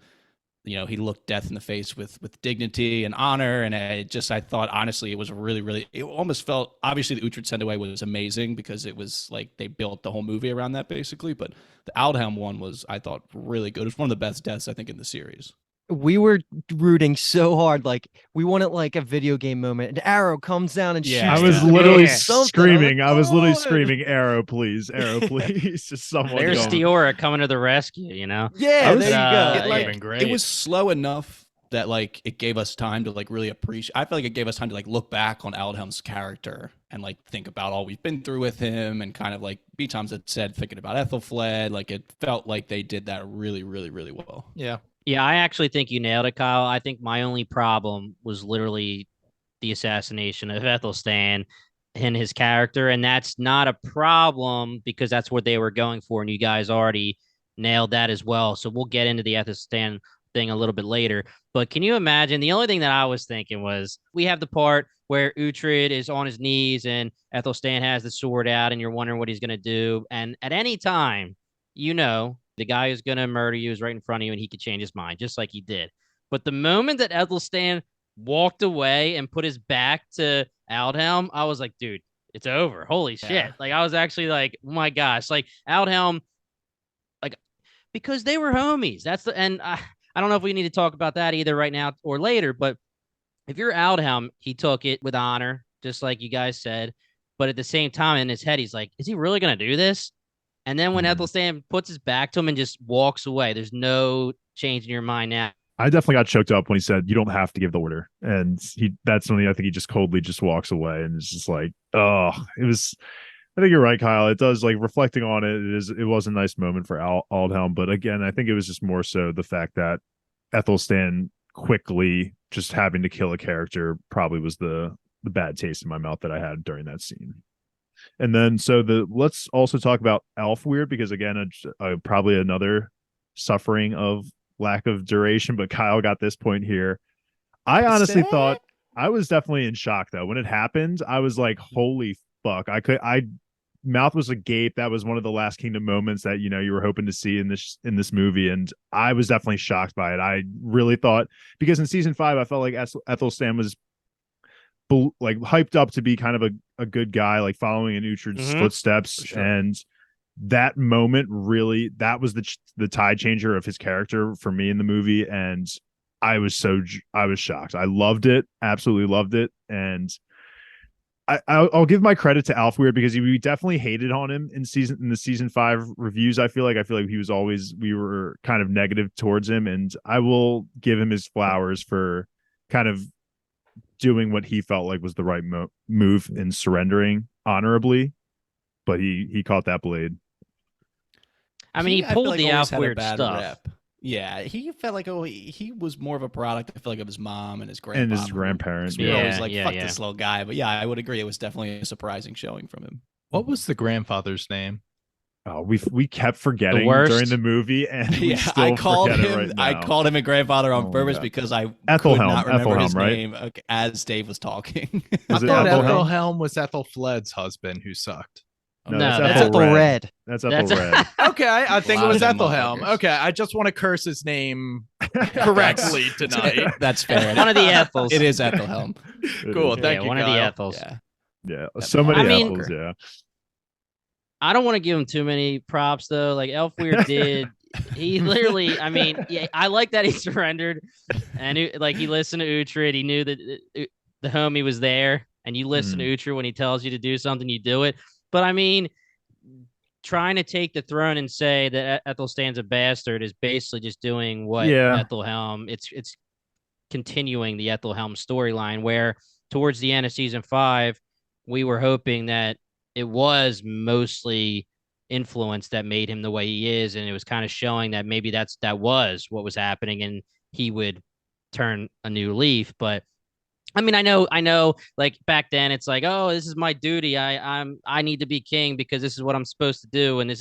Speaker 2: he looked death in the face with dignity and honor, and I thought honestly it was really, it almost felt, obviously the Uhtred send away was amazing because it was like they built the whole movie around that basically, but the Aldhelm one was, I thought, really good. It was one of the best deaths I think in the series.
Speaker 3: We were rooting so hard, like we wanted like a video game moment. An arrow comes down and
Speaker 2: Yeah.
Speaker 3: shoots.
Speaker 4: I was
Speaker 3: the
Speaker 4: literally
Speaker 3: something.
Speaker 4: screaming. I was literally
Speaker 3: "Oh!"
Speaker 4: screaming, "Arrow, please! Arrow, please!" Just someone
Speaker 1: There's
Speaker 4: going.
Speaker 1: Stiora coming to the rescue, you know?
Speaker 3: Yeah,
Speaker 2: I was-
Speaker 3: there you go.
Speaker 5: That would've
Speaker 1: yeah.
Speaker 5: been great.
Speaker 2: It was slow enough that like it gave us time to like really appreciate. I feel like it gave us time to like look back on Aldhelm's character and like think about all we've been through with him, and kind of like B Toms had said, thinking about Ethelfled. Like it felt like they did that really well.
Speaker 5: Yeah.
Speaker 1: Yeah, I actually think you nailed it, Kyle. I think my only problem was literally the assassination of Ethelstan and his character. And that's not a problem because that's what they were going for. And you guys already nailed that as well. So we'll get into the Ethelstan thing a little bit later. But can you imagine? The only thing that I was thinking was we have the part where Uhtred is on his knees and Ethelstan has the sword out and you're wondering what he's going to do. And at any time, the guy who's going to murder you is right in front of you and he could change his mind just like he did. But the moment that Ethelstan walked away and put his back to Aldhelm, I was like, dude, it's over. Holy shit.
Speaker 2: Yeah.
Speaker 1: Like, I was actually like, oh my gosh. Like, Aldhelm, like, because they were homies. And I don't know if we need to talk about that either right now or later, but if you're Aldhelm, he took it with honor, just like you guys said. But at the same time, in his head, he's like, is he really going to do this? And then when Ethelstan puts his back to him and just walks away, there's no change in your mind now.
Speaker 4: I definitely got choked up when he said, "You don't have to give the order," and that's something I think he just coldly just walks away, and it's just like, oh, it was. I think you're right, Kyle. It does, like, reflecting on it. It was a nice moment for Aldhelm, but again, I think it was just more so the fact that Ethelstan quickly just having to kill a character probably was the bad taste in my mouth that I had during that scene. And then let's also talk about Elfweird, because again, probably another suffering of lack of duration, but Kyle got this point here. I honestly thought, I was definitely in shock though when it happened. I was like, holy fuck. Mouth was agape. That was one of the Last Kingdom moments that you were hoping to see in this movie, and I was definitely shocked by it. I really thought, because in season 5 I felt like Ethelstan was like hyped up to be kind of a good guy, like following in Uhtred's footsteps,
Speaker 2: sure.
Speaker 4: and that moment really, that was the tide changer of his character for me in the movie, and I was shocked. I loved it, absolutely loved it, and I'll give my credit to Elfweird because we definitely hated on him in the season 5 reviews. I feel like we were kind of negative towards him, and I will give him his flowers for kind of doing what he felt like was the right move in surrendering honorably, but he caught that blade.
Speaker 1: I mean, he
Speaker 2: I feel
Speaker 1: pulled
Speaker 2: like
Speaker 1: the
Speaker 2: always had a
Speaker 1: Elfweird
Speaker 2: bad
Speaker 1: stuff.
Speaker 2: rep. Yeah, he felt like he was more of a product, I feel like, of his mom and his grandpa.
Speaker 4: And his grandparents.
Speaker 2: We were always
Speaker 1: Yeah,
Speaker 2: like,
Speaker 1: yeah,
Speaker 2: fuck
Speaker 1: yeah.
Speaker 2: this little guy. But yeah, I would agree. It was definitely a surprising showing from him.
Speaker 5: What was the grandfather's name?
Speaker 4: Oh, we kept forgetting
Speaker 1: worst.
Speaker 4: during the movie, and we
Speaker 2: Yeah,
Speaker 4: still
Speaker 2: I called
Speaker 4: forget
Speaker 2: him.
Speaker 4: it right now.
Speaker 2: I called him a grandfather on
Speaker 4: Oh my
Speaker 2: purpose
Speaker 4: God.
Speaker 2: because I could
Speaker 4: Ethelhelm,
Speaker 2: not remember his
Speaker 4: Ethelhelm, right?
Speaker 2: name as Dave was talking.
Speaker 4: Was
Speaker 5: I
Speaker 4: it
Speaker 5: thought
Speaker 4: Ethelhelm?
Speaker 5: Ethelhelm was Ethelfled's husband who sucked.
Speaker 1: No,
Speaker 4: that's
Speaker 1: that's
Speaker 3: Ethelred.
Speaker 4: That's
Speaker 1: That's-
Speaker 4: Ethelred.
Speaker 5: Okay, I think it
Speaker 2: Lot
Speaker 5: was
Speaker 2: of them
Speaker 5: Ethelhelm.
Speaker 2: motherfuckers.
Speaker 5: Okay, I just want to curse his name correctly tonight.
Speaker 2: That's fair.
Speaker 1: One of the Ethels.
Speaker 2: It is Ethelhelm.
Speaker 5: Cool, thank you,
Speaker 1: one of
Speaker 5: Kyle.
Speaker 1: the Ethels.
Speaker 2: Yeah.
Speaker 4: Yeah, so many
Speaker 1: I mean-
Speaker 4: apples. Yeah,
Speaker 1: I don't want to give him too many props though. Like Elfweird did, he literally. I mean, yeah, I like that he surrendered, and he listened to Uhtred. He knew that the homie was there, and you listen to Uhtred when he tells you to do something, you do it. But I mean, trying to take the throne and say that Ethelstan's a bastard is basically just doing what Ethelhelm. It's continuing the Ethelhelm storyline, where towards the end of season 5, we were hoping that it was mostly influence that made him the way he is, and it was kind of showing that maybe that was what was happening, and he would turn a new leaf. But I mean, I know, like back then, it's like, oh, this is my duty. I need to be king because this is what I'm supposed to do, and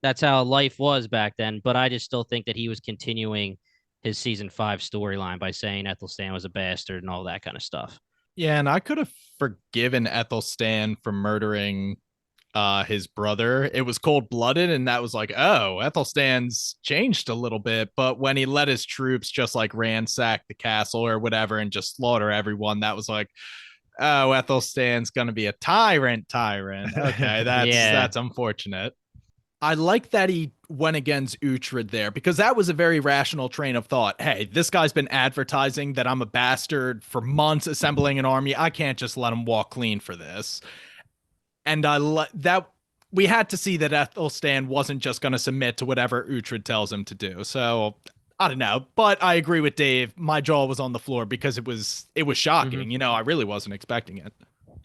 Speaker 1: that's how life was back then. But I just still think that he was continuing his season 5 storyline by saying Ethelstan was a bastard and all that kind of stuff.
Speaker 5: Yeah, and I could have forgiven Ethelstan for murdering his brother. It was cold-blooded, and that was like, oh, Ethelstan's changed a little bit. But when he let his troops just like ransack the castle or whatever and just slaughter everyone, that was like, oh, Ethelstan's gonna be a tyrant. Okay, that's unfortunate. I like that he went against Uhtred there, because that was a very rational train of thought. Hey, this guy's been advertising that I'm a bastard for months, assembling an army. I can't just let him walk clean for this. And that we had to see that Ethelstan wasn't just going to submit to whatever Uhtred tells him to do. So I don't know, but I agree with Dave. My jaw was on the floor because it was shocking.
Speaker 1: Mhm.
Speaker 5: You know, I really wasn't expecting it.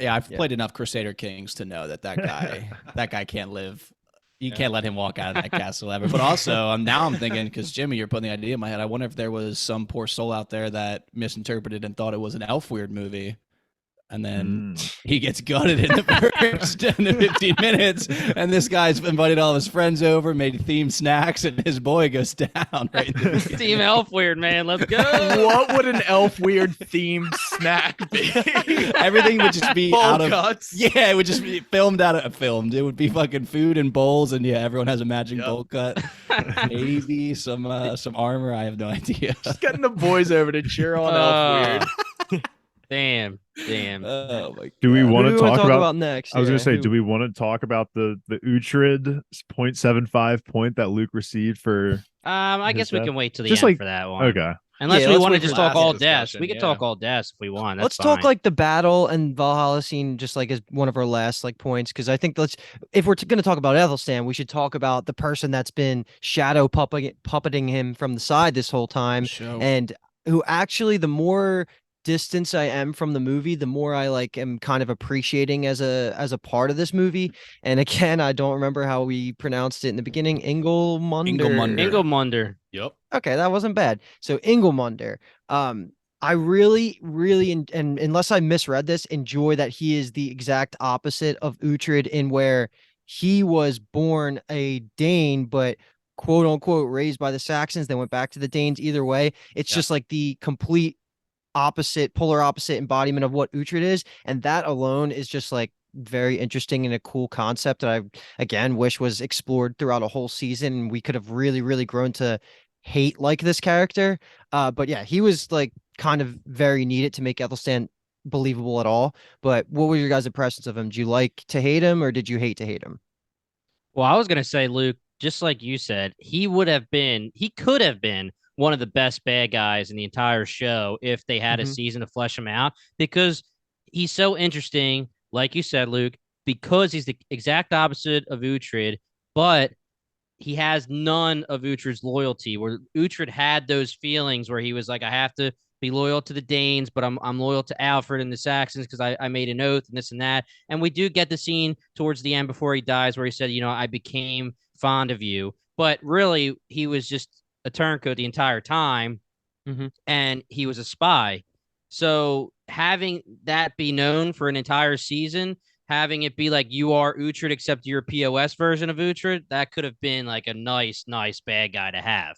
Speaker 2: Yeah, I've played enough Crusader Kings to know that guy can't live. You can't let him walk out of that castle ever. But also, now I'm thinking, because Jimmy, you're putting the idea in my head. I wonder if there was some poor soul out there that misinterpreted and thought it was an Elf Weird movie. And then he gets gutted in the first 10 to 15 minutes. And this guy's invited all of his friends over, made themed snacks, and his boy goes down. Right in the
Speaker 1: Team Elf Weird, man. Let's go.
Speaker 5: What would an Elf Weird themed snack be?
Speaker 2: Everything would just be
Speaker 5: Bowl
Speaker 2: out of
Speaker 5: cuts.
Speaker 2: Yeah, it would just be filmed. It would be fucking food and bowls, and yeah, everyone has a matching bowl cut. Maybe some armor. I have no idea.
Speaker 5: Just getting the boys over to cheer on Elf Weird.
Speaker 1: Damn.
Speaker 2: Oh my God.
Speaker 4: Do we want to talk about
Speaker 3: next?
Speaker 4: I was going to say, do we want to talk about the Uhtred 0.75 point that Luke received for?
Speaker 1: I
Speaker 4: his
Speaker 1: guess we
Speaker 4: death?
Speaker 1: can wait till the
Speaker 4: Just
Speaker 1: end
Speaker 4: like
Speaker 1: for that one.
Speaker 4: Okay.
Speaker 1: Unless
Speaker 3: Yeah,
Speaker 1: we
Speaker 3: let's
Speaker 1: want to
Speaker 3: wait
Speaker 1: just
Speaker 3: for
Speaker 1: talk
Speaker 3: the
Speaker 1: all
Speaker 3: last
Speaker 1: deaths.
Speaker 5: discussion,
Speaker 1: We could
Speaker 5: yeah.
Speaker 1: talk all deaths if we want. That's
Speaker 3: Let's talk
Speaker 1: fine.
Speaker 3: like the battle and Valhalla scene, just like as one of our last like points, because I think if we're going to talk about Ethelstan, we should talk about the person that's been shadow puppeting him from the side this whole time,
Speaker 2: Show.
Speaker 3: and who actually, the more distance I am from the movie, the more I like am kind of appreciating as a part of this movie. And again, I don't remember how we pronounced it in the beginning.
Speaker 2: Ingolmunder.
Speaker 1: Ingolmunder.
Speaker 5: Yep.
Speaker 3: Okay, that wasn't bad. So Ingolmunder. I really, really, and unless I misread this, enjoy that he is the exact opposite of Uhtred, in where he was born a Dane, but quote unquote raised by the Saxons, then went back to the Danes. Either way, it's just like the complete polar opposite embodiment of what Uhtred is. And that alone is just like very interesting and a cool concept that I, again, wish was explored throughout a whole season. And we could have really, really grown to hate like this character. But yeah, he was like kind of very needed to make Ethelstan believable at all. But what were your guys' impressions of him? Did you like to hate him, or did you hate to hate him?
Speaker 1: Well, I was going to say, Luke, just like you said, he could have been one of the best bad guys in the entire show if they had a
Speaker 3: Mhm.
Speaker 1: season to flesh him out, because he's so interesting, like you said, Luke, because he's the exact opposite of Uhtred, but he has none of Uhtred's loyalty, where Uhtred had those feelings where he was like, I have to be loyal to the Danes, but I'm loyal to Alfred and the Saxons because I made an oath and this and that. And we do get the scene towards the end before he dies where he said, I became fond of you. But really, he was just a turncoat the entire time, and he was a spy. So having that be known for an entire season, having it be like you are Uhtred except you're a POS version of Uhtred, that could have been like a nice bad guy to have.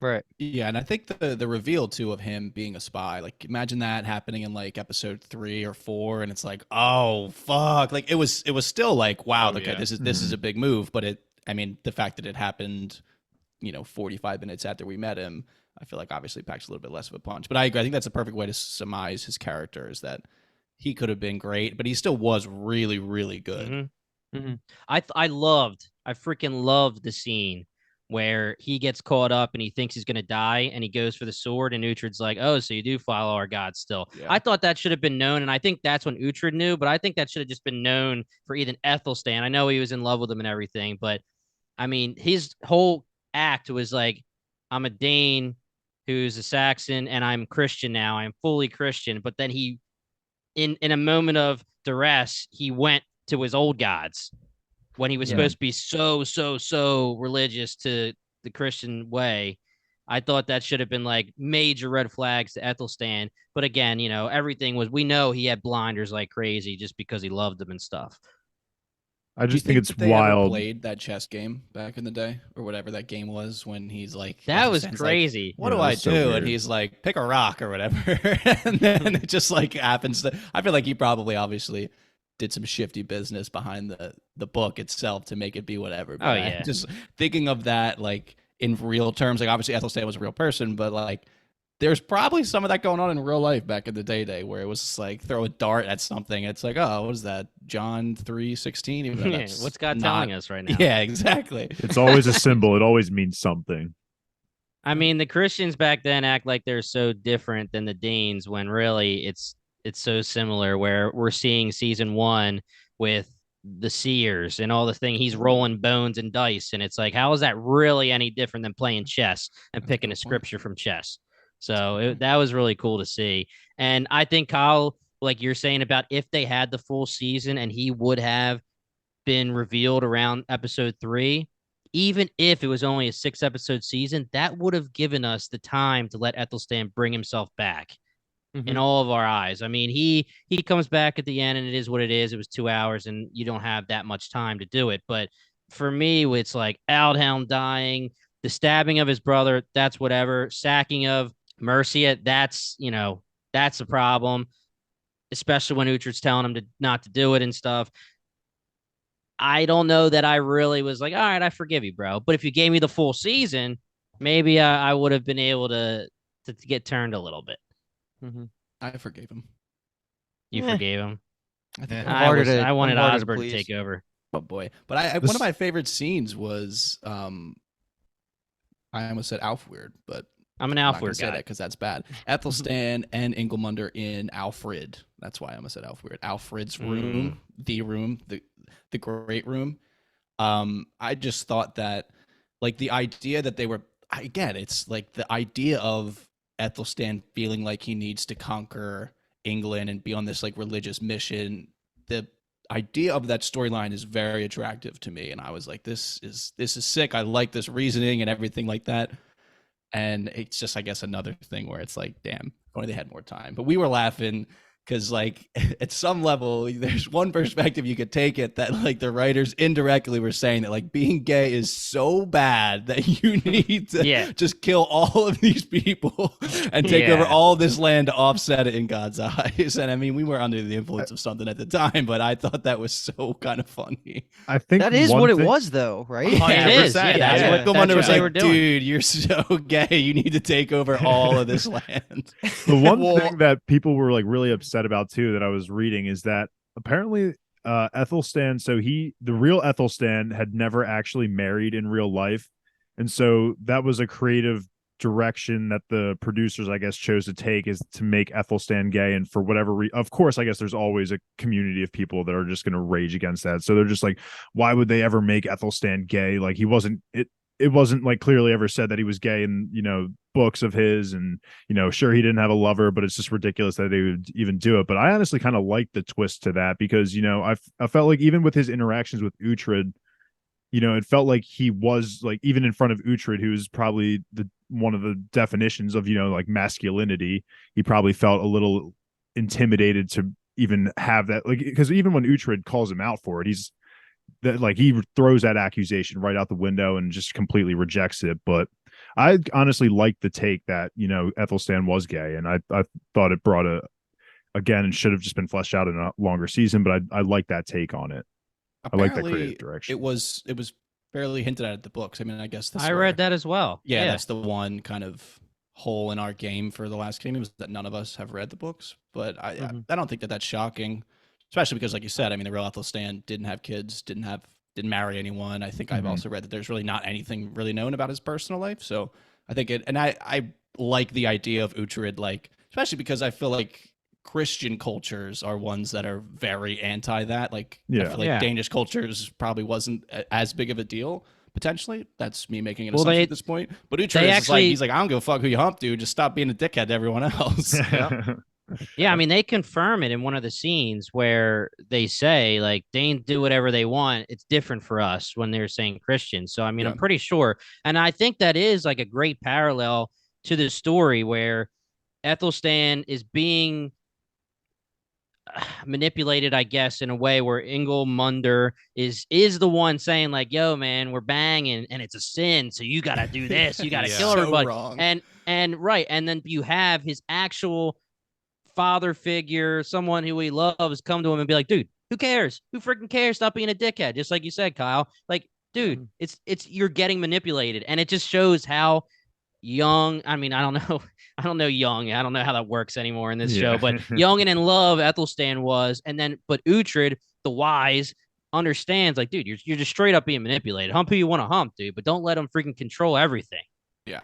Speaker 3: Right.
Speaker 2: Yeah, and I think the reveal too of him being a spy, like imagine that happening in like episode 3 or 4, and it's like, oh fuck, like it was still like, wow,
Speaker 5: Oh,
Speaker 2: okay,
Speaker 5: yeah.
Speaker 2: this is a big move, but the fact that it happened, 45 minutes after we met him, I feel like obviously packs a little bit less of a punch. But I agree, I think that's a perfect way to surmise his character, is that he could have been great, but he still was really, really good.
Speaker 1: I freaking loved the scene where he gets caught up and he thinks he's gonna die and he goes for the sword and Uhtred's like, oh, so you do follow our God still.
Speaker 2: Yeah.
Speaker 1: I thought that should have been known, and I think that's when Uhtred knew, but I think that should have just been known for Ethan Ethelstan. I know he was in love with him and everything, but I mean, his whole act was like, I'm a Dane who's a Saxon and I'm Christian now. I'm fully Christian. But then he, in a moment of duress, he went to his old gods when he was supposed to be so religious to the Christian way. I thought that should have been like major red flags to Ethelstan. But again, everything was, we know he had blinders like crazy just because he loved them and stuff.
Speaker 4: I
Speaker 2: Do you
Speaker 4: just think
Speaker 2: think
Speaker 4: it's
Speaker 2: that they ever
Speaker 4: wild.
Speaker 2: played that chess game back in the day, or whatever that game was, when he's like,
Speaker 1: That was
Speaker 2: Ethelstan's like,
Speaker 1: crazy.
Speaker 2: what
Speaker 4: Yeah,
Speaker 2: do
Speaker 4: that
Speaker 2: I
Speaker 4: was so
Speaker 2: do? And
Speaker 4: weird.
Speaker 2: he's like, pick a rock or whatever. And then it just like happens to, I feel like he probably obviously did some shifty business behind the book itself to make it be whatever. But
Speaker 1: Oh
Speaker 2: I'm
Speaker 1: yeah.
Speaker 2: just thinking of that like in real terms. Like obviously Ethelstan was a real person, but like there's probably some of that going on in real life back in the day where it was just like throw a dart at something. It's like, oh, what is that? John 3:16? Even though
Speaker 1: Yeah,
Speaker 2: that's
Speaker 1: what's God
Speaker 2: not,
Speaker 1: telling us right now?
Speaker 2: yeah, exactly.
Speaker 4: It's always a symbol. It always means something.
Speaker 1: I mean, the Christians back then act like they're so different than the Danes when really it's so similar. Where we're seeing season 1 with the seers and all the thing. He's rolling bones and dice, and it's like, how is that really any different than playing chess and
Speaker 2: That's a
Speaker 1: picking a
Speaker 2: good point.
Speaker 1: scripture from chess? So that was really cool to see. And I think Kyle, like you're saying about if they had the full season and he would have been revealed around episode 3, even if it was only a 6 episode season, that would have given us the time to let Ethelstan bring himself back in all of our eyes. I mean, he comes back at the end, and it is what it is. It was 2 hours, and you don't have that much time to do it. But for me, it's like Aldhelm dying, the stabbing of his brother, that's whatever. Sacking of Mercia, that's a problem, especially when Uhtred's telling him to not to do it and stuff. I don't know that I really was like, all right, I forgive you, bro. But if you gave me the full season, maybe I would have been able to get turned a little bit.
Speaker 2: I forgave him.
Speaker 1: You
Speaker 3: Eh.
Speaker 1: forgave him.
Speaker 2: I think
Speaker 3: I'm
Speaker 2: I,
Speaker 3: harder to-
Speaker 1: I wanted
Speaker 3: I'm harder to
Speaker 1: Osborne to
Speaker 3: please.
Speaker 1: take over.
Speaker 2: oh boy. But I one
Speaker 4: This-
Speaker 2: of my favorite scenes was I almost said Alfweird, but
Speaker 1: I'm an
Speaker 2: I'm not gonna
Speaker 1: Alfred
Speaker 2: say that
Speaker 1: guy.
Speaker 2: because that's bad. Ethelstan and Inglemunder in Alfred. That's why I almost said Alfweird. Alfred's room, the room, the great room. I just thought that, like, the idea that they were, again, it's like the idea of Ethelstan feeling like he needs to conquer England and be on this like religious mission. The idea of that storyline is very attractive to me, and I was like, this is sick. I like this reasoning and everything like that. And it's just, I guess, another thing where it's like, damn, if only they had more time. But we were laughing because, like, at some level, there's one perspective you could take it that, like, the writers indirectly were saying that, like, being gay is so bad that you need to just kill all of these people and take over all this land to offset it in God's eyes. And I mean, we were under the influence of something at the time, but I thought that was so kind of funny.
Speaker 4: I think
Speaker 3: That is
Speaker 4: one
Speaker 3: what it
Speaker 4: thing-
Speaker 3: was, though, right?
Speaker 1: Yeah, it is.
Speaker 5: 100%.
Speaker 1: Yeah,
Speaker 2: That's what
Speaker 1: that's
Speaker 2: Inglemunder was
Speaker 1: they
Speaker 2: like,
Speaker 1: were doing.
Speaker 2: dude, you're so gay. You need to take over all of this land.
Speaker 4: The one
Speaker 5: Well-
Speaker 4: thing that people were like really upset about too that I was reading is that apparently Ethelstan, so the real Ethelstan had never actually married in real life, and so that was a creative direction that the producers, I guess, chose to take, is to make Ethelstan gay. And for whatever of course, I guess there's always a community of people that are just going to rage against that, so they're just like, why would they ever make Ethelstan gay? Like, he wasn't it wasn't like clearly ever said that he was gay in, books of his, and sure, he didn't have a lover, but it's just ridiculous that they would even do it. But I honestly kind of like the twist to that, because I felt like even with his interactions with Uhtred, it felt like he was, like, even in front of Uhtred, who is probably one of the definitions of like masculinity, he probably felt a little intimidated to even have that, like, because even when Uhtred calls him out for it, he throws that accusation right out the window and just completely rejects it. But I honestly like the take that Ethelstan was gay, and I thought it brought again, it should have just been fleshed out in a longer season, but I like that take on it. I like that creative
Speaker 2: Apparently,
Speaker 4: direction.
Speaker 2: It was fairly hinted at the books. I mean, I guess
Speaker 1: I read that as well.
Speaker 2: Yeah, that's the one kind of hole in our game for The Last Kingdom, is that none of us have read the books. But I don't think that that's shocking, especially because, like you said, I mean, the real Ethelstan didn't have kids, didn't marry anyone. I think I've also read that there's really not anything really known about his personal life. So I think I like the idea of Uhtred, like, especially because I feel like Christian cultures are ones that are very anti that. Like, I feel like Danish cultures probably wasn't as big of a deal. Potentially, that's me making an assumption at this point. But Uhtred is like, he's like, I don't give a fuck who you hump, dude. Just stop being a dickhead to everyone else.
Speaker 1: Yeah, I mean, they confirm it in one of the scenes where they say, like, Danes do whatever they want. It's different for us when they're saying Christian. So, I mean, I'm pretty sure. And I think that is like a great parallel to the story where Ethelstan is being manipulated, I guess, in a way where Ingolmunder is the one saying like, "Yo, man, we're banging, and it's a sin, so you gotta do this, you gotta kill
Speaker 5: Yeah.
Speaker 2: So
Speaker 1: everybody."
Speaker 2: wrong.
Speaker 1: And right, and then you have his actual father figure, someone who he loves, come to him and be like, "Dude, who cares? Who freaking cares? Stop being a dickhead." Just like you said, Kyle. Like, dude, it's you're getting manipulated, and it just shows how young. I mean, I don't know. I don't know young. I don't know how that works anymore in this show,
Speaker 4: Yeah.
Speaker 1: but young and in love Ethelstan was. And then, but Uhtred, the wise, understands like, dude, you're just straight up being manipulated. Hump who you want to hump, dude, but don't let them freaking control everything.
Speaker 2: Yeah.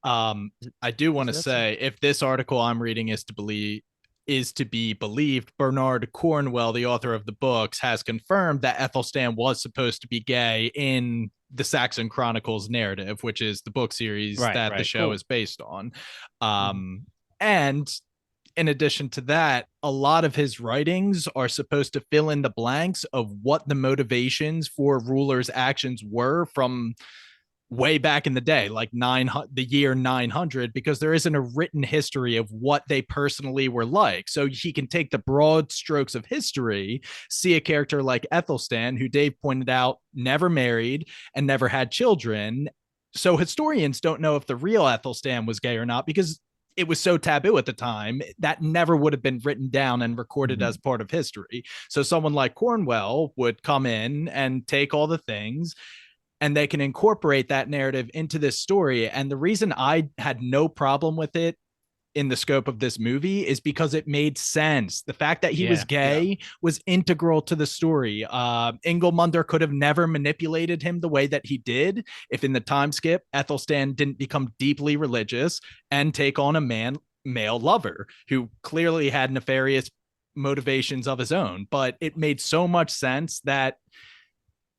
Speaker 5: I do want to
Speaker 3: So
Speaker 5: say, if this article I'm reading is to be believed, Bernard Cornwell, the author of the books, has confirmed that Ethelstan was supposed to be gay in the Saxon Chronicles narrative, which is the book series
Speaker 1: Right,
Speaker 5: that the
Speaker 1: right,
Speaker 5: show
Speaker 1: cool.
Speaker 5: is based on. And in addition to that, a lot of his writings are supposed to fill in the blanks of what the motivations for rulers' actions were from way back in the day, like the year 900, because there isn't a written history of what they personally were like. So he can take the broad strokes of history, see a character like Ethelstan, who Dave pointed out never married and never had children. So historians don't know if the real Ethelstan was gay or not, because it was so taboo at the time that never would have been written down and recorded as part of history. So someone like Cornwell would come in and take all the things, and they can incorporate that narrative into this story. And the reason I had no problem with it in the scope of this movie is because it made sense. The fact that he was gay was integral to the story. Ingolmunder could have never manipulated him the way that he did if in the time skip, Ethelstan didn't become deeply religious and take on a male lover who clearly had nefarious motivations of his own. But it made so much sense that,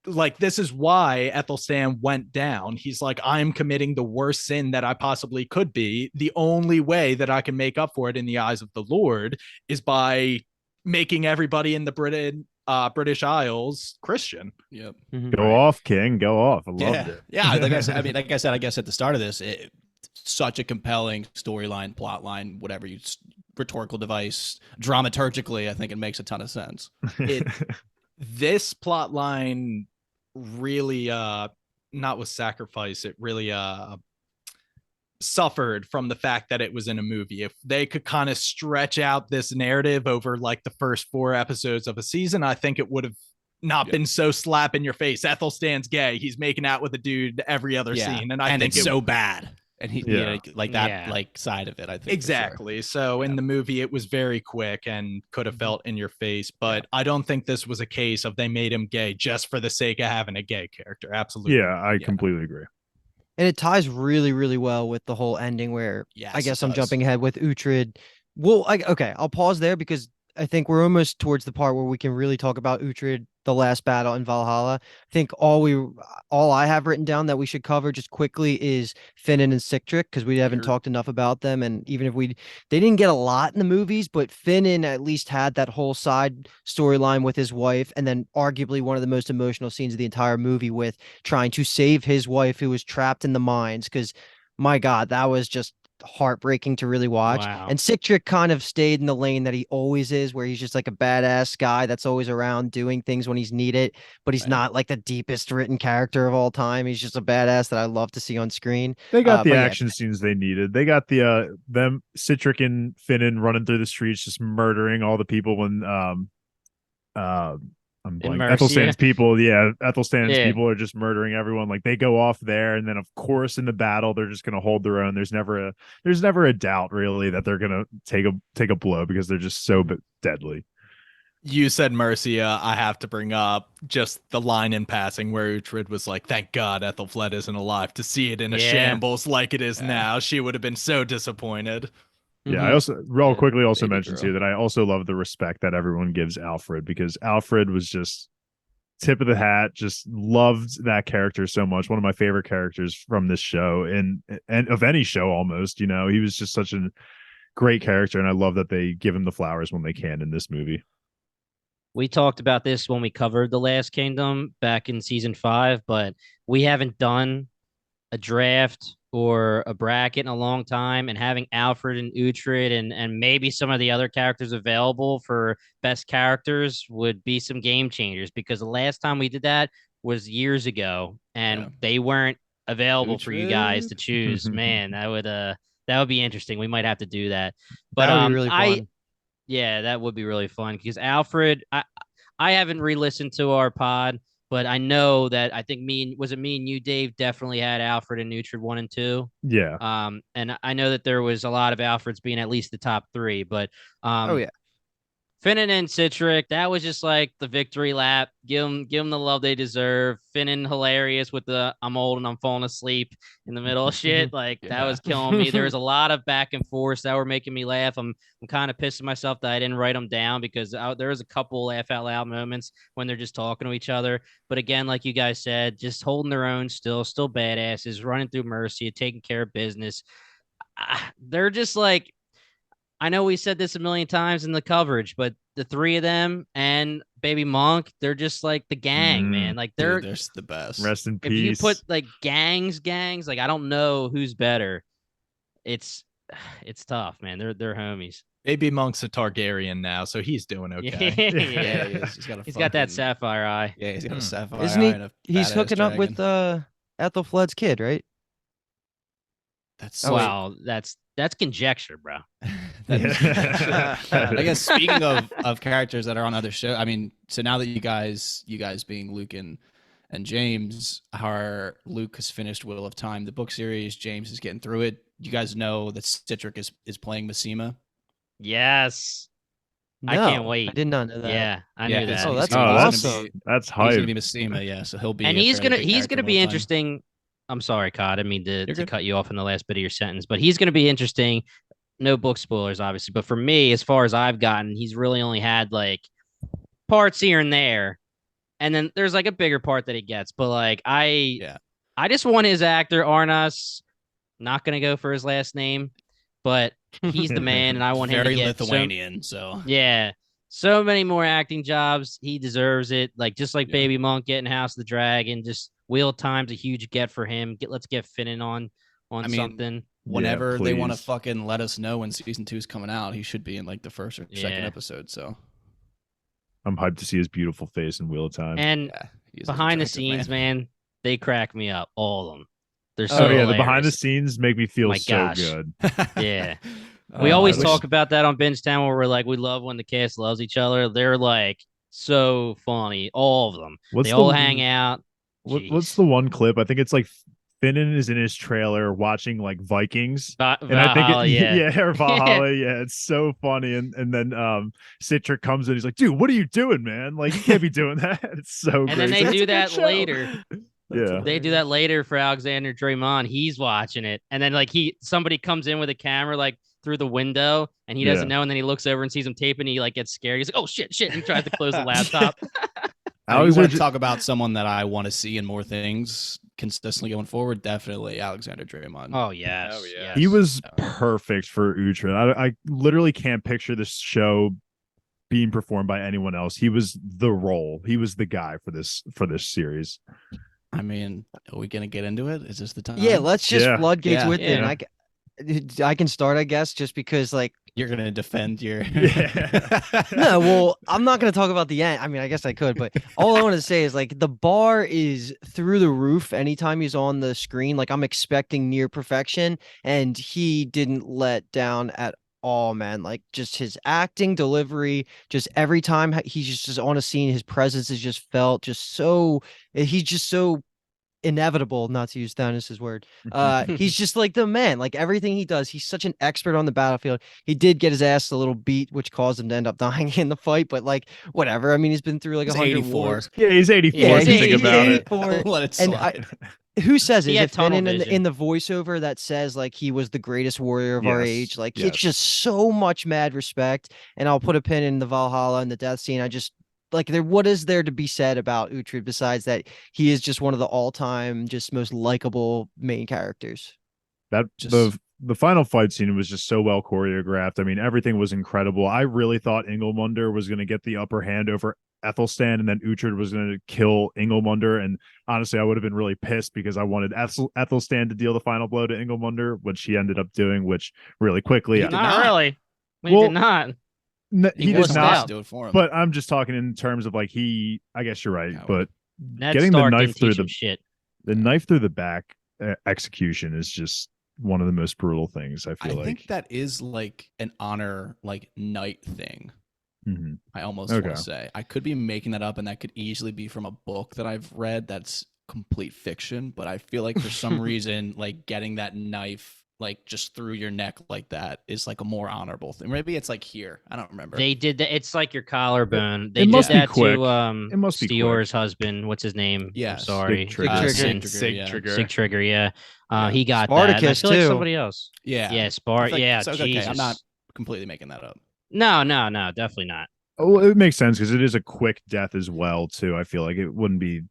Speaker 5: like, this is why Ethelstan went down. He's like, I'm committing the worst sin that I possibly could be. The only way that I can make up for it in the eyes of the Lord is by making everybody in the British Isles Christian.
Speaker 2: Yep.
Speaker 4: Go off, King. Go off. I loved it.
Speaker 2: Yeah. Like I said, I guess at the start of this, such a compelling storyline, plot line, whatever you rhetorical device, dramaturgically, I think it makes a ton of sense.
Speaker 5: This plot line really not with sacrifice, it really suffered from the fact that it was in a movie. If they could kind of stretch out this narrative over like the first 4 episodes of a season, I think it would have not been so slap in your face. Ethelstan's gay, he's making out with a dude every other scene, and I think
Speaker 2: it's so bad. And he like that like side of it, I think.
Speaker 5: Exactly. So in the movie, it was very quick and could have felt in your face. But I don't think this was a case of they made him gay just for the sake of having a gay character. Absolutely.
Speaker 4: Yeah, I completely agree.
Speaker 3: And it ties really, really well with the whole ending where I guess I'm jumping ahead with Uhtred. Well, okay, I'll pause there because I think we're almost towards the part where we can really talk about Uhtred, the last battle in Valhalla. I think all I have written down that we should cover just quickly is Finan and Sigtrygg, because we haven't talked enough about them. And even if they didn't get a lot in the movies, but Finan at least had that whole side storyline with his wife, and then arguably one of the most emotional scenes of the entire movie with trying to save his wife who was trapped in the mines. Because my God, that was just heartbreaking to really watch.
Speaker 1: Wow.
Speaker 3: And Sigtrygg kind of stayed in the lane that he always is, where he's just like a badass guy that's always around doing things when he's needed, but he's not like the deepest written character of all time. He's just a badass that I love to see on screen.
Speaker 4: They got the action scenes they needed. They got the them Citric and Finan running through the streets just murdering all the people when I'm blank. Ethelstan's people, Ethelstan's people are just murdering everyone. Like they go off there, and then of course in the battle they're just gonna hold their own. There's never a doubt really that they're gonna take a blow because they're just so deadly.
Speaker 5: You said Mercia. I have to bring up just the line in passing where Uhtred was like, "Thank God Ethelfled isn't alive to see it in a shambles like it is now." She would have been so disappointed.
Speaker 4: Yeah, I also quickly mentioned too that I also love the respect that everyone gives Alfred, because Alfred was just tip of the hat, just loved that character so much. One of my favorite characters from this show and of any show almost, he was just such a great character, and I love that they give him the flowers when they can in this movie.
Speaker 1: We talked about this when we covered The Last Kingdom back in season 5, but we haven't done a draft or a bracket in a long time, and having Alfred and Uhtred and maybe some of the other characters available for best characters would be some game changers, because the last time we did that was years ago and
Speaker 2: Yeah.
Speaker 1: they weren't available for you guys
Speaker 2: Uhtred?
Speaker 1: to choose. Man, that would be interesting. We might have to do that. But
Speaker 3: That would be really fun.
Speaker 1: yeah, that would be really fun because Alfred, I haven't re-listened to our pod, but I know that I think me and you, Dave, definitely had Alfred and Uhtred 1 and 2.
Speaker 4: Yeah.
Speaker 1: And I know that there was a lot of Alfreds being at least the top 3, but
Speaker 3: Oh yeah.
Speaker 1: Finnan and Citric, that was just like the victory lap. Give them the love they deserve. Finnan hilarious with the I'm old and I'm falling asleep in the middle of shit. Like that
Speaker 2: Yeah.
Speaker 1: was killing me. There was a lot of back and forth that were making me laugh. I'm kind of pissing myself that I didn't write them down because there was a couple laugh out loud moments when they're just talking to each other. But again, like you guys said, just holding their own, still badasses, running through Mercia, taking care of business. They're just like, I know we said this a million times in the coverage, but the 3 of them and Baby Monk, they're just like the gang, man. Like
Speaker 2: Dude, they're the best.
Speaker 4: Rest in
Speaker 1: if
Speaker 4: peace.
Speaker 1: you put like gangs, like I don't know who's better. It's tough, man. They're homies.
Speaker 5: Baby Monk's a Targaryen now, so he's doing okay.
Speaker 1: Yeah.
Speaker 2: he is.
Speaker 1: He's got that sapphire eye.
Speaker 2: Yeah, he's got a sapphire
Speaker 3: Isn't
Speaker 2: eye
Speaker 3: he?
Speaker 2: and a
Speaker 3: He's
Speaker 2: badass
Speaker 3: hooking up with
Speaker 2: dragon.
Speaker 3: Ethelflaed's kid, right?
Speaker 2: That's
Speaker 1: Wow, that's conjecture, bro.
Speaker 2: that is-
Speaker 4: Yeah.
Speaker 2: I guess speaking of characters that are on other shows, I mean, so now that you guys being Luke and James, our Luke has finished Wheel of Time, the book series. James is getting through it. You guys know that Citric is playing Massima.
Speaker 1: Yes.
Speaker 3: No,
Speaker 1: I can't wait.
Speaker 3: I did not know that.
Speaker 1: Yeah, I
Speaker 2: Yeah,
Speaker 1: knew
Speaker 2: he's-
Speaker 1: that.
Speaker 3: Oh,
Speaker 2: he's
Speaker 3: that's
Speaker 2: gonna-
Speaker 4: Oh,
Speaker 2: he's gonna
Speaker 3: awesome.
Speaker 2: be-
Speaker 4: That's
Speaker 2: He's gonna
Speaker 4: hype.
Speaker 2: be Massima, yeah. So he'll be,
Speaker 1: And
Speaker 2: a
Speaker 1: he's
Speaker 2: fairly
Speaker 1: gonna
Speaker 2: big
Speaker 1: he's
Speaker 2: character
Speaker 1: gonna
Speaker 2: in
Speaker 1: be
Speaker 2: Wheel of Time.
Speaker 1: interesting. I'm sorry, Cod. I didn't mean
Speaker 2: You're
Speaker 1: to
Speaker 2: good.
Speaker 1: cut you off in the last bit of your sentence, but he's gonna be interesting. No book spoilers, obviously, but for me, as far as I've gotten, he's really only had like parts here and there, and then there's like a bigger part that he gets. But like
Speaker 2: Yeah.
Speaker 1: I just want his actor Arnas. Not gonna go for his last name, but he's the man, and I want him to
Speaker 2: Very
Speaker 1: get
Speaker 2: Lithuanian. So
Speaker 1: yeah, so many more acting jobs. He deserves it. Like just like
Speaker 2: Yeah.
Speaker 1: Baby Monk getting House of the Dragon, just Wheel of Time's a huge get for him. Let's get Finnan on
Speaker 2: I mean,
Speaker 1: something.
Speaker 2: whenever they want to
Speaker 4: please.
Speaker 2: fucking let us know when season 2 is coming out, he should be in like the first or second
Speaker 1: Yeah.
Speaker 2: episode. So
Speaker 4: I'm hyped to see his beautiful face in Wheel of Time.
Speaker 1: And
Speaker 2: yeah, he's an
Speaker 1: behind the
Speaker 2: attractive
Speaker 1: scenes, man, they crack me up. All of them. They're so
Speaker 4: oh yeah, the
Speaker 1: hilarious.
Speaker 4: behind the scenes make me feel
Speaker 1: My
Speaker 4: so
Speaker 1: gosh.
Speaker 4: good.
Speaker 1: Yeah.
Speaker 2: Oh,
Speaker 1: We always
Speaker 2: I wish-
Speaker 1: talk about that on Bingetown where we're like, we love when the cast loves each other. They're like so funny. All of them.
Speaker 4: What's
Speaker 1: They
Speaker 4: the-
Speaker 1: all hang out.
Speaker 4: What's
Speaker 1: Jeez.
Speaker 4: the one clip? I think it's like Finnan is in his trailer watching like Vikings. And I think
Speaker 1: Valhalla, yeah.
Speaker 4: or Valhalla, yeah, it's so funny. And then Citric comes in, he's like, dude, what are you doing, man? Like you can't be doing that. It's so
Speaker 1: And
Speaker 4: great.
Speaker 1: then they
Speaker 4: It's like,
Speaker 1: do
Speaker 4: "It's a good
Speaker 1: that
Speaker 4: show."
Speaker 1: later.
Speaker 4: Yeah.
Speaker 1: They do that later for Alexander Draymond. He's watching it. And then like somebody comes in with a camera like through the window and he doesn't know. And then he looks over and sees him taping. He like gets scared. He's like, oh shit. And he tries to close the laptop.
Speaker 2: I mean, you want
Speaker 4: Alexander-
Speaker 2: to talk about someone that I want to see in more things consistently going forward? Definitely Alexander Draymond.
Speaker 1: Oh yes.
Speaker 5: Oh, yeah.
Speaker 1: yes.
Speaker 4: He was
Speaker 2: Yeah.
Speaker 4: perfect for Uhtred. I literally can't picture this show being performed by anyone else. He was the role. He was the guy for this series.
Speaker 2: I mean, are we gonna get into it? Is this the time?
Speaker 3: Yeah, let's just
Speaker 4: Yeah.
Speaker 3: floodgates
Speaker 2: Yeah.
Speaker 3: with it. And
Speaker 4: Yeah.
Speaker 3: I can start, I guess, just because like
Speaker 2: You're gonna defend your.
Speaker 4: Yeah.
Speaker 3: no, well, I'm not going to talk about the end. I mean, I guess I could, but all I want to say is like the bar is through the roof anytime he's on the screen. Like I'm expecting near perfection, and he didn't let down at all, man. Like just his acting, delivery, just every time he's just on a scene, his presence is just felt just so. He's just so inevitable, not to use Thanos' word. He's just like the man. Like everything he does, he's such an expert on the battlefield. He did get his ass a little beat, which caused him to end up dying in the fight, but like whatever. I mean, he's been through like
Speaker 2: He's
Speaker 3: 100
Speaker 2: 84.
Speaker 3: wars.
Speaker 4: Yeah, he's 84
Speaker 1: Yeah,
Speaker 4: if you
Speaker 1: he's
Speaker 4: think about it.
Speaker 3: 84.
Speaker 2: Let it
Speaker 3: And
Speaker 2: slide.
Speaker 3: Who says it?
Speaker 1: He
Speaker 3: Is
Speaker 1: had
Speaker 3: it
Speaker 1: tunnel
Speaker 3: Finnan
Speaker 1: vision.
Speaker 3: in the voiceover that says like he was the greatest warrior of our
Speaker 4: Yes,
Speaker 3: age? Like
Speaker 4: yes.
Speaker 3: it's just so much mad respect. And I'll put a pin in the Valhalla and the death scene. I just like what is there to be said about Uhtred besides that he is just one of the all-time just most likable main characters.
Speaker 4: That
Speaker 2: Just-
Speaker 4: the final fight scene was just so well choreographed. I mean, everything was incredible. I really thought Ingolmunder was going to get the upper hand over Ethelstan, and then Uhtred was going to kill Ingolmundr. And honestly, I would have been really pissed because I wanted Ethelstan to deal the final blow to Ingolmundr, which he ended up doing, which really quickly.
Speaker 2: He did
Speaker 1: Not
Speaker 2: not.
Speaker 1: really. He did not.
Speaker 4: He did
Speaker 1: wussed
Speaker 4: not.
Speaker 1: out.
Speaker 2: do it for him.
Speaker 4: But I'm just talking in terms of like I guess you're right,
Speaker 2: Coward.
Speaker 4: but
Speaker 1: Ned
Speaker 4: getting
Speaker 1: Stark
Speaker 4: the knife
Speaker 1: didn't
Speaker 4: through
Speaker 1: teach
Speaker 4: the
Speaker 1: him shit.
Speaker 4: knife through the back execution is just one of the most brutal things. I feel
Speaker 2: I think that is like an honor, like knight thing.
Speaker 4: Mhm.
Speaker 2: I almost
Speaker 4: Okay.
Speaker 2: want to say I could be making that up, and that could easily be from a book that I've read that's complete fiction. But I feel like for some reason, like getting that knife like just through your neck like that is like a more honorable thing. Maybe it's like here. I don't remember.
Speaker 1: They did that. It's like your collarbone. They
Speaker 4: It
Speaker 1: did
Speaker 4: must be
Speaker 1: that
Speaker 4: quick.
Speaker 1: to
Speaker 4: It must be quick.
Speaker 1: Steor's husband. What's his name? I'm
Speaker 2: Yes.
Speaker 1: sorry.
Speaker 3: Sigtrygger.
Speaker 5: Sig
Speaker 1: Sig Trigger. Yeah.
Speaker 2: Yeah.
Speaker 1: He got that. And I
Speaker 3: Spartacus,
Speaker 1: feel like
Speaker 3: too.
Speaker 1: somebody else.
Speaker 2: Yeah.
Speaker 1: Yeah.
Speaker 2: It's like-
Speaker 1: Yeah.
Speaker 2: so, okay,
Speaker 1: Jesus.
Speaker 2: I'm not completely making that up.
Speaker 1: No, definitely not.
Speaker 4: Oh, it makes sense because it is a quick death as well, too. I feel like it wouldn't be.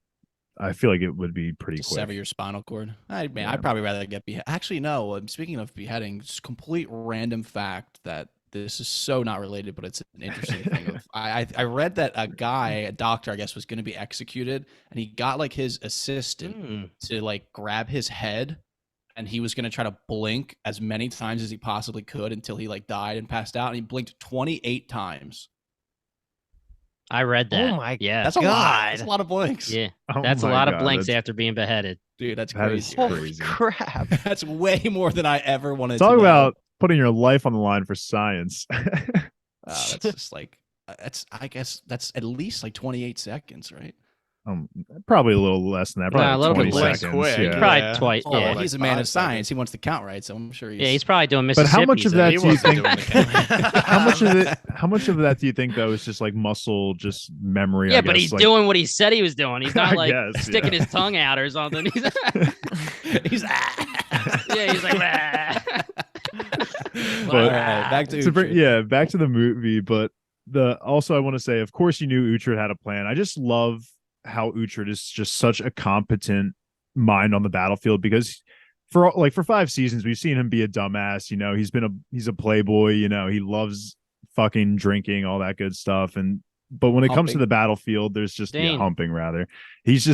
Speaker 4: I feel like it would be pretty
Speaker 2: To
Speaker 4: quick.
Speaker 2: sever your spinal cord. I'd
Speaker 4: Yeah.
Speaker 2: probably rather get beheaded. Actually, no. Speaking of beheading, just complete random fact that this is so not related, but it's an interesting thing. I read that a doctor, I guess, was going to be executed, and he got like his assistant to like grab his head, and he was going to try to blink as many times as he possibly could until he like died and passed out, and he blinked 28 times.
Speaker 1: I read that.
Speaker 3: Oh my
Speaker 1: Yeah.
Speaker 2: That's a lot.
Speaker 3: God.
Speaker 2: That's a lot of blinks.
Speaker 1: Yeah.
Speaker 4: Oh
Speaker 1: That's a
Speaker 4: my
Speaker 1: lot of
Speaker 4: God,
Speaker 1: blinks
Speaker 4: that's-
Speaker 1: after being beheaded.
Speaker 2: Dude, that's
Speaker 4: That is
Speaker 2: crazy.
Speaker 3: Holy
Speaker 4: crazy.
Speaker 3: crap.
Speaker 2: That's way more than I ever wanted
Speaker 4: Talk
Speaker 2: to know.
Speaker 4: about putting your life on the line for science.
Speaker 2: That's just like I guess that's at least like 28 seconds, right?
Speaker 4: Probably a little less than that. Probably
Speaker 1: Nah, a little
Speaker 4: 20
Speaker 1: bit less.
Speaker 4: seconds.
Speaker 5: Quick.
Speaker 4: Yeah.
Speaker 1: Probably
Speaker 5: Yeah.
Speaker 1: twice.
Speaker 2: Oh,
Speaker 1: Yeah.
Speaker 2: well, he's a man of
Speaker 5: 5
Speaker 2: science.
Speaker 5: seconds.
Speaker 2: He wants to count right, so I'm sure he's.
Speaker 1: Yeah, he's probably doing
Speaker 4: But
Speaker 1: Mississippi.
Speaker 4: how much of that
Speaker 5: He
Speaker 4: do you
Speaker 5: wasn't
Speaker 4: think?
Speaker 5: doing the count.
Speaker 4: How much of that do you think though is just like muscle, just memory?
Speaker 1: Yeah,
Speaker 4: I
Speaker 1: but
Speaker 4: guess,
Speaker 1: he's
Speaker 4: like,
Speaker 1: doing what he said he was doing. He's not
Speaker 4: I
Speaker 1: like
Speaker 4: guess,
Speaker 1: sticking
Speaker 4: yeah.
Speaker 1: his tongue out or something. He's
Speaker 2: he's
Speaker 1: yeah, he's like,
Speaker 2: All right, back to Uhtred.
Speaker 4: back to the movie. But also I want to say, of course, you knew Uhtred had a plan. I just love how Uhtred is just such a competent mind on the battlefield because for 5 seasons we've seen him be a dumbass. You know, he's a playboy. You know, he loves fucking drinking, all that good stuff. But when it comes to
Speaker 2: Humping.
Speaker 4: the battlefield, there's just
Speaker 1: Dane.
Speaker 4: humping rather. He's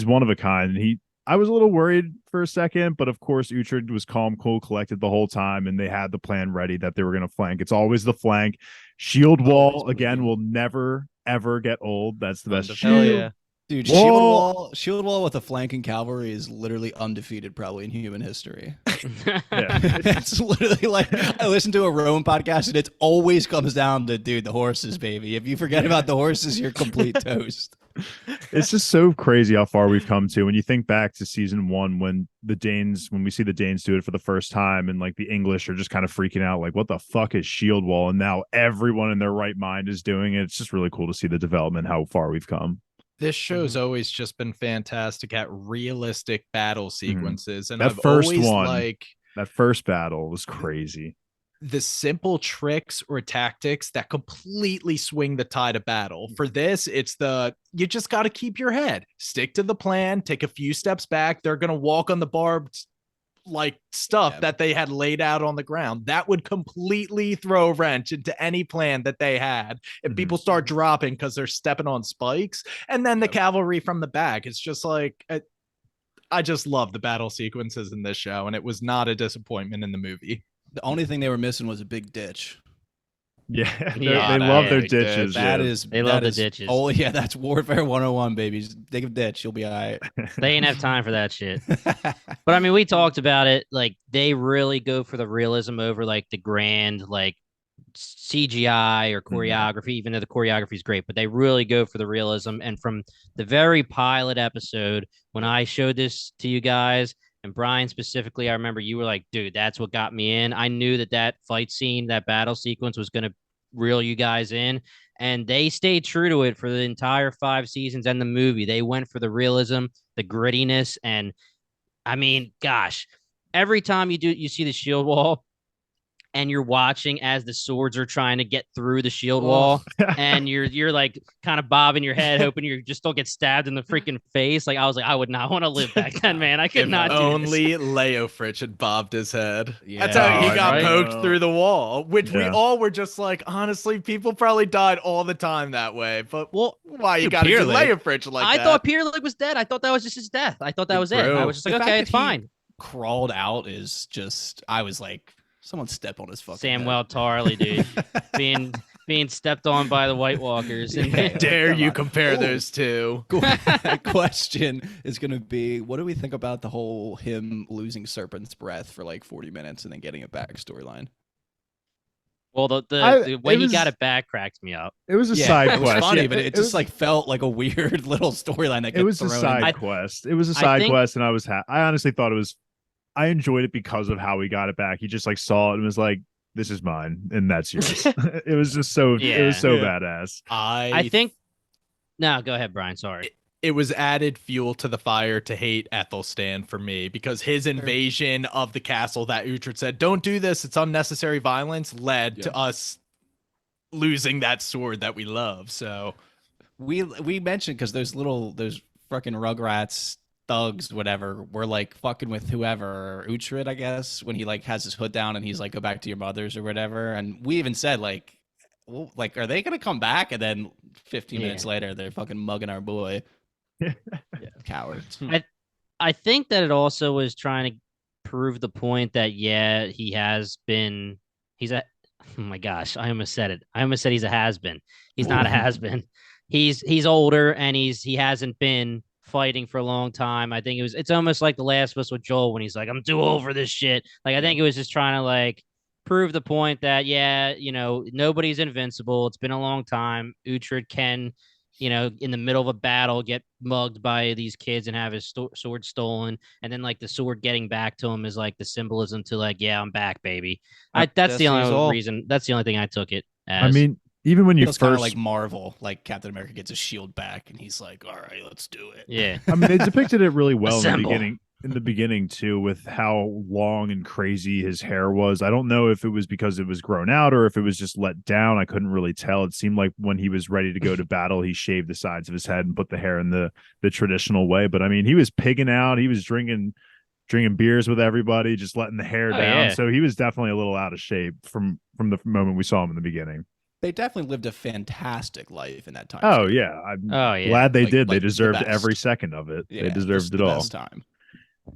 Speaker 4: one of a kind. And I was a little worried for a second, but of course Uhtred was calm, cool, collected the whole time, and they had the plan ready that they were going to flank. It's always the flank. Shield wall again will never ever get old. That's the best.
Speaker 3: Hell
Speaker 4: Shield.
Speaker 3: yeah.
Speaker 2: Dude,
Speaker 4: Whoa.
Speaker 2: shield wall with a flanking cavalry is literally undefeated probably in human history.
Speaker 4: Yeah.
Speaker 2: It's literally like I listen to a Roman podcast and it always comes down to the horses, baby. If you forget about the horses, you're complete toast.
Speaker 4: It's just so crazy how far we've come to when you think back to season 1 when we see the Danes do it for the first time and like the English are just kind of freaking out like what the fuck is shield wall, and now everyone in their right mind is doing it. It's just really cool to see the development, how far we've come.
Speaker 5: This show's always just been fantastic at realistic battle sequences, and
Speaker 4: That
Speaker 5: I've
Speaker 4: first
Speaker 5: always
Speaker 4: one. That first battle was crazy.
Speaker 5: the simple tricks or tactics that completely swing the tide of battle. For this, it's you just got to keep your head, stick to the plan, take a few steps back. They're going to walk on the barbed stuff that they had laid out on the ground. That would completely throw a wrench into any plan that they had if people start dropping because they're stepping on spikes. And then the cavalry from the back. It's just like I just love the battle sequences in this show, and it was not a disappointment in the movie.
Speaker 2: The only thing they were missing was a big ditch.
Speaker 4: Yeah,
Speaker 1: Yeah,
Speaker 4: they love their ditches.
Speaker 1: They love the ditches.
Speaker 2: Oh yeah, that's Warfare 101, baby. Just dig a ditch, you'll be all right.
Speaker 1: They ain't have time for that shit. But I mean, we talked about it. Like they really go for the realism over like the grand like CGI or choreography, even though the choreography is great, but they really go for the realism. And from the very pilot episode, when I showed this to you guys, and Brian specifically, I remember you were like, dude, that's what got me in. I knew that fight scene, that battle sequence was going to reel you guys in. And they stayed true to it for the entire 5 seasons and the movie. They went for the realism, the grittiness. And I mean, gosh, every time you see the shield wall, and you're watching as the swords are trying to get through the shield wall, and you're like kind of bobbing your head, hoping you just don't get stabbed in the freaking face. Like I was like, I would not want to live back then, man. I could
Speaker 5: If
Speaker 1: not do
Speaker 5: only Leofrich had bobbed his head.
Speaker 2: Yeah.
Speaker 5: That's how he
Speaker 1: Oh,
Speaker 5: got
Speaker 1: right?
Speaker 5: poked through the wall, which we
Speaker 4: Yeah.
Speaker 5: all were just like, honestly, people probably died all the time that way. But
Speaker 1: Well,
Speaker 5: why you
Speaker 2: Dude,
Speaker 5: got to do
Speaker 2: Peerless.
Speaker 5: Leofrich like
Speaker 1: I
Speaker 5: that?
Speaker 1: thought Pierlick was dead. I thought that was just his death. I thought that was it. I was just like,
Speaker 2: The fact
Speaker 1: okay,
Speaker 2: that
Speaker 1: it's
Speaker 2: he
Speaker 1: fine.
Speaker 2: Crawled out is just. I was like, someone step on his fucking.
Speaker 1: Samwell Tarly, dude, being stepped on by the White Walkers. And
Speaker 2: Yeah.
Speaker 5: Dare
Speaker 2: Come
Speaker 5: you
Speaker 2: on.
Speaker 5: compare
Speaker 2: Ooh.
Speaker 5: those two?
Speaker 2: Question is going to be, what do we think about the whole him losing Serpent's breath for like 40 minutes and then getting it back storyline?
Speaker 1: well, the way
Speaker 4: it
Speaker 1: he
Speaker 4: was-
Speaker 1: got it back cracked me up.
Speaker 4: It was a side
Speaker 2: it was
Speaker 4: quest.
Speaker 2: funny,
Speaker 4: Yeah,
Speaker 2: but it just like felt like a weird little storyline that
Speaker 4: it was
Speaker 2: gets
Speaker 4: a
Speaker 2: thrown
Speaker 4: side
Speaker 2: in.
Speaker 4: quest. It was a
Speaker 1: I
Speaker 4: side
Speaker 1: think-
Speaker 4: quest, and I honestly thought it was. I enjoyed it because of how he got it back. He just like saw it and was like, "This is mine, and that's yours." It was just so. It was so
Speaker 5: Yeah.
Speaker 4: badass.
Speaker 1: I think. No, go ahead, Brian. Sorry.
Speaker 5: It was added fuel to the fire to hate Ethelstan for me, because his invasion of the castle that Uhtred said, "Don't do this, it's unnecessary violence," led to us losing that sword that we love. So
Speaker 2: we mentioned because those fucking Rugrats thugs, whatever, were like fucking with whoever, Uhtred, I guess, when he like has his hood down and he's like, "Go back to your mothers" or whatever. And we even said like, well, like, are they gonna come back? And then 15 minutes later, they're fucking mugging our boy. Cowards.
Speaker 1: I think that it also was trying to prove the point that he has been. He's a. Oh my gosh, I almost said it. I almost said he's a has-been. He's not a has-been. He's older and he hasn't been fighting for a long time. I think it's almost like The Last of Us with Joel when he's like, "I'm too old for this shit." Like I think it was just trying to like prove the point that nobody's invincible. It's been a long time. Uhtred can, in the middle of a battle, get mugged by these kids and have his sword stolen, and then like the sword getting back to him is like the symbolism to like, yeah, I'm back, baby. That's the only reason. That's the only thing I took it as.
Speaker 4: I mean, even when you
Speaker 2: Feels kind of
Speaker 4: first
Speaker 2: like Marvel, like Captain America gets his shield back and he's like, "All right, let's do it."
Speaker 1: yeah.
Speaker 4: I mean, they depicted it really well
Speaker 1: Assemble.
Speaker 4: in the beginning too, with how long and crazy his hair was. I don't know if it was because it was grown out or if it was just let down. I couldn't really tell. It seemed like when he was ready to go to battle, he shaved the sides of his head and put the hair in the traditional way. But I mean, he was pigging out. He was drinking beers with everybody, just letting the hair down.
Speaker 1: Yeah.
Speaker 4: So he was definitely a little out of shape from the moment we saw him in the beginning.
Speaker 2: They definitely lived a fantastic life in that time.
Speaker 4: Oh
Speaker 2: span.
Speaker 4: yeah, I'm
Speaker 1: Oh yeah.
Speaker 4: glad they did. They
Speaker 2: like the
Speaker 4: deserved
Speaker 2: best.
Speaker 4: every second of it.
Speaker 2: Yeah,
Speaker 4: They
Speaker 2: this
Speaker 4: deserved
Speaker 2: is
Speaker 4: it
Speaker 2: the
Speaker 4: all.
Speaker 2: best time.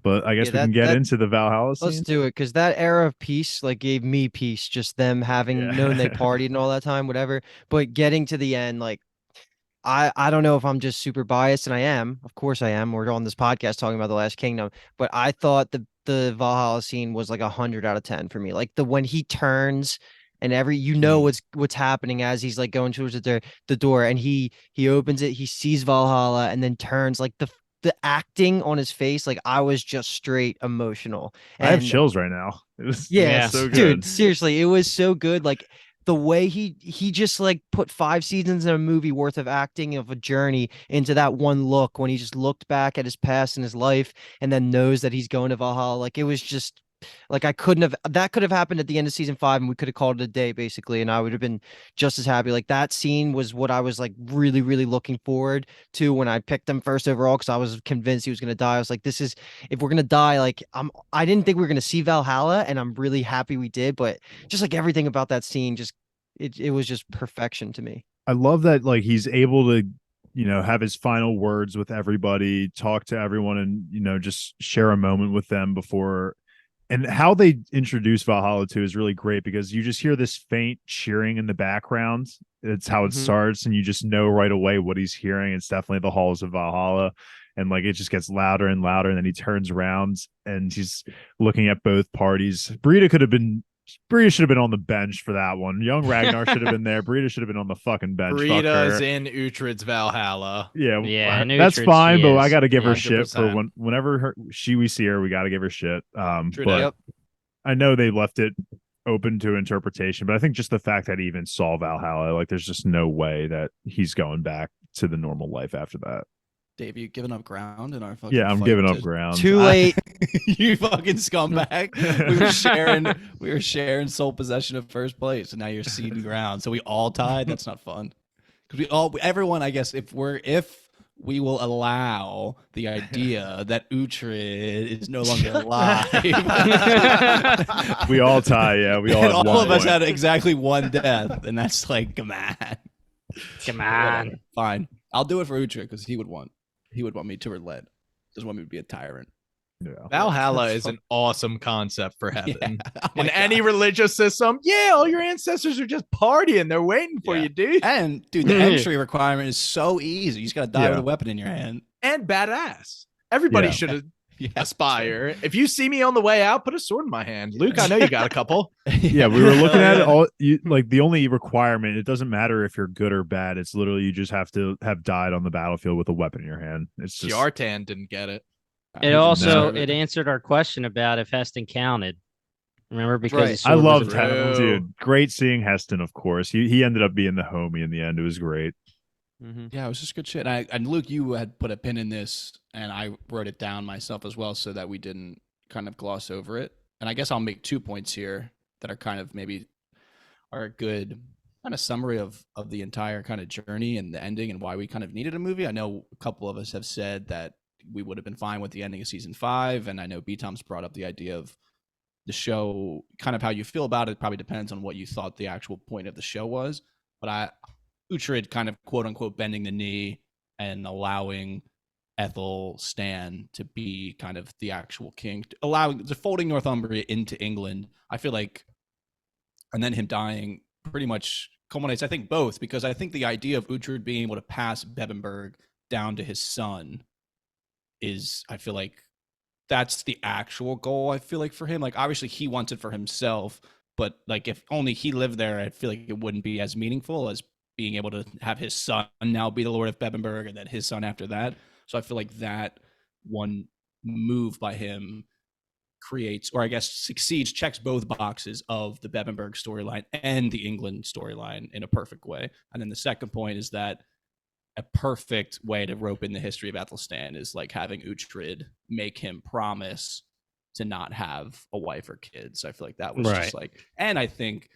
Speaker 4: But I guess
Speaker 3: Yeah,
Speaker 4: we can get
Speaker 3: that-
Speaker 4: into the Valhalla
Speaker 3: Let's
Speaker 4: scene.
Speaker 3: do it, because that era of peace like gave me peace, just them having
Speaker 4: Yeah.
Speaker 3: known they partied and all that time, whatever. But getting to the end, like I don't know if I'm just super biased, and I am, of course I am. We're on this podcast talking about The Last Kingdom, but I thought the Valhalla scene was like 100 out of 10 for me. Like when he turns and what's happening as he's like going towards the door, and he opens it, he sees Valhalla, and then turns. Like the acting on his face, like I was just straight emotional.
Speaker 4: I have
Speaker 3: And
Speaker 4: chills right now. It was
Speaker 1: Yeah,
Speaker 4: so good.
Speaker 3: dude, seriously, it was so good. Like the way he just like put 5 seasons in a movie worth of acting of a journey into that one look, when he just looked back at his past and his life and then knows that he's going to Valhalla. Like it was just like that could have happened at the end of season 5 and we could have called it a day basically, and I would have been just as happy. Like that scene was what I was like really, really looking forward to when I picked him first overall, because I was convinced he was gonna die. I was like, this is, if we're gonna die, like I didn't think we were gonna see Valhalla, and I'm really happy we did. But just like everything about that scene, just it was just perfection to me.
Speaker 4: I love that like he's able to, have his final words with everybody, talk to everyone, and just share a moment with them before. And how they introduce Valhalla too is really great, because you just hear this faint cheering in the background. It's how it
Speaker 3: Mhm.
Speaker 4: starts, and you just know right away what he's hearing. It's definitely the halls of Valhalla, and like it just gets louder and louder. And then he turns around and he's looking at both parties. Brita should have been on the bench for that one. Young Ragnar should have been there. Brita should have been on the fucking bench. Fuck
Speaker 5: Brita's
Speaker 4: her.
Speaker 5: in Uhtred's Valhalla.
Speaker 4: Yeah,
Speaker 1: Yeah, and
Speaker 4: that's
Speaker 1: Uhtred,
Speaker 4: fine,
Speaker 1: she
Speaker 4: but I
Speaker 1: is.
Speaker 4: got to give her shit for
Speaker 5: 100%.
Speaker 4: whenever we see her, we got to give her shit.
Speaker 5: True
Speaker 4: But
Speaker 5: that.
Speaker 3: Yep.
Speaker 4: I know they left it open to interpretation, but I think just the fact that he even saw Valhalla, like there's just no way that he's going back to the normal life after that.
Speaker 2: Dave, you giving up ground in our fucking
Speaker 4: Yeah, I'm
Speaker 2: fight
Speaker 4: giving up
Speaker 2: to-
Speaker 4: ground.
Speaker 3: Too late.
Speaker 2: You fucking scumbag. We were sharing sole possession of first place, and now you're ceding ground. So we all tied. That's not fun. Because everyone, I guess, if we will allow the idea that Uhtred is no longer alive.
Speaker 4: We all tie. Yeah, we all
Speaker 2: And
Speaker 4: have
Speaker 2: all
Speaker 4: one
Speaker 2: of us
Speaker 4: point.
Speaker 2: had exactly one death, and that's like, come on.
Speaker 1: Come
Speaker 2: Whatever.
Speaker 1: on.
Speaker 2: Fine. I'll do it for Uhtred because he would want me to relent. Doesn't want me to be a tyrant.
Speaker 4: Yeah.
Speaker 5: Valhalla
Speaker 2: That's
Speaker 5: is
Speaker 2: fun.
Speaker 5: an awesome concept for heaven.
Speaker 2: Yeah. Oh my
Speaker 5: In any
Speaker 2: God.
Speaker 5: religious system, yeah, all your ancestors are just partying. They're waiting for
Speaker 2: Yeah.
Speaker 5: you, dude.
Speaker 2: And dude, the entry requirement is so easy. You just gotta die with
Speaker 4: Yeah.
Speaker 2: a weapon in your hand.
Speaker 5: And badass. Everybody
Speaker 4: Yeah.
Speaker 5: should
Speaker 2: Yeah.
Speaker 5: aspire. If you see me on the way out, put a sword in my hand. Luke, I know you got a couple.
Speaker 4: Yeah, we were looking at it
Speaker 2: Yeah.
Speaker 4: all. Like the only requirement, it doesn't matter if you're good or bad. It's literally you just have to have died on the battlefield with a weapon in your hand. It's just
Speaker 5: Jartan didn't get it.
Speaker 1: It also
Speaker 2: No.
Speaker 1: it answered our question about if Heston counted. Remember, because
Speaker 3: Right.
Speaker 1: his
Speaker 4: I
Speaker 1: sword was
Speaker 4: loved
Speaker 1: in front of him.
Speaker 5: True.
Speaker 4: dude. Great seeing Heston, of course. He ended up being the homie in the end. It was great.
Speaker 2: Yeah, it was just good shit. And Luke, you had put a pin in this, and I wrote it down myself as well, so that we didn't kind of gloss over it. And I guess I'll make 2 points here that are kind of maybe are a good kind of summary of the entire kind of journey and the ending and why we kind of needed a movie. I know a couple of us have said that we would have been fine with the ending of season 5, and I know B Tom's brought up the idea of the show, kind of how you feel about it probably depends on what you thought the actual point of the show was. But Uhtred kind of quote unquote bending the knee and allowing Ethel Stan to be kind of the actual king, allowing the folding Northumbria into England. I feel like, and then him dying pretty much culminates, I think, both, because I think the idea of Uhtred being able to pass Bebbanburg down to his son is, I feel like, that's the actual goal. I feel like for him, like obviously he wants it for himself, but like if only he lived there, I feel like it wouldn't be as meaningful as being able to have his son now be the Lord of Bebbanburg and then his son after that. So I feel like that one move by him creates, or I guess succeeds, checks both boxes of the Bebbanburg storyline and the England storyline in a perfect way. And then the second point is that a perfect way to rope in the history of Athelstan is like having Uhtred make him promise to not have a wife or kids. I feel like that was just like, and I think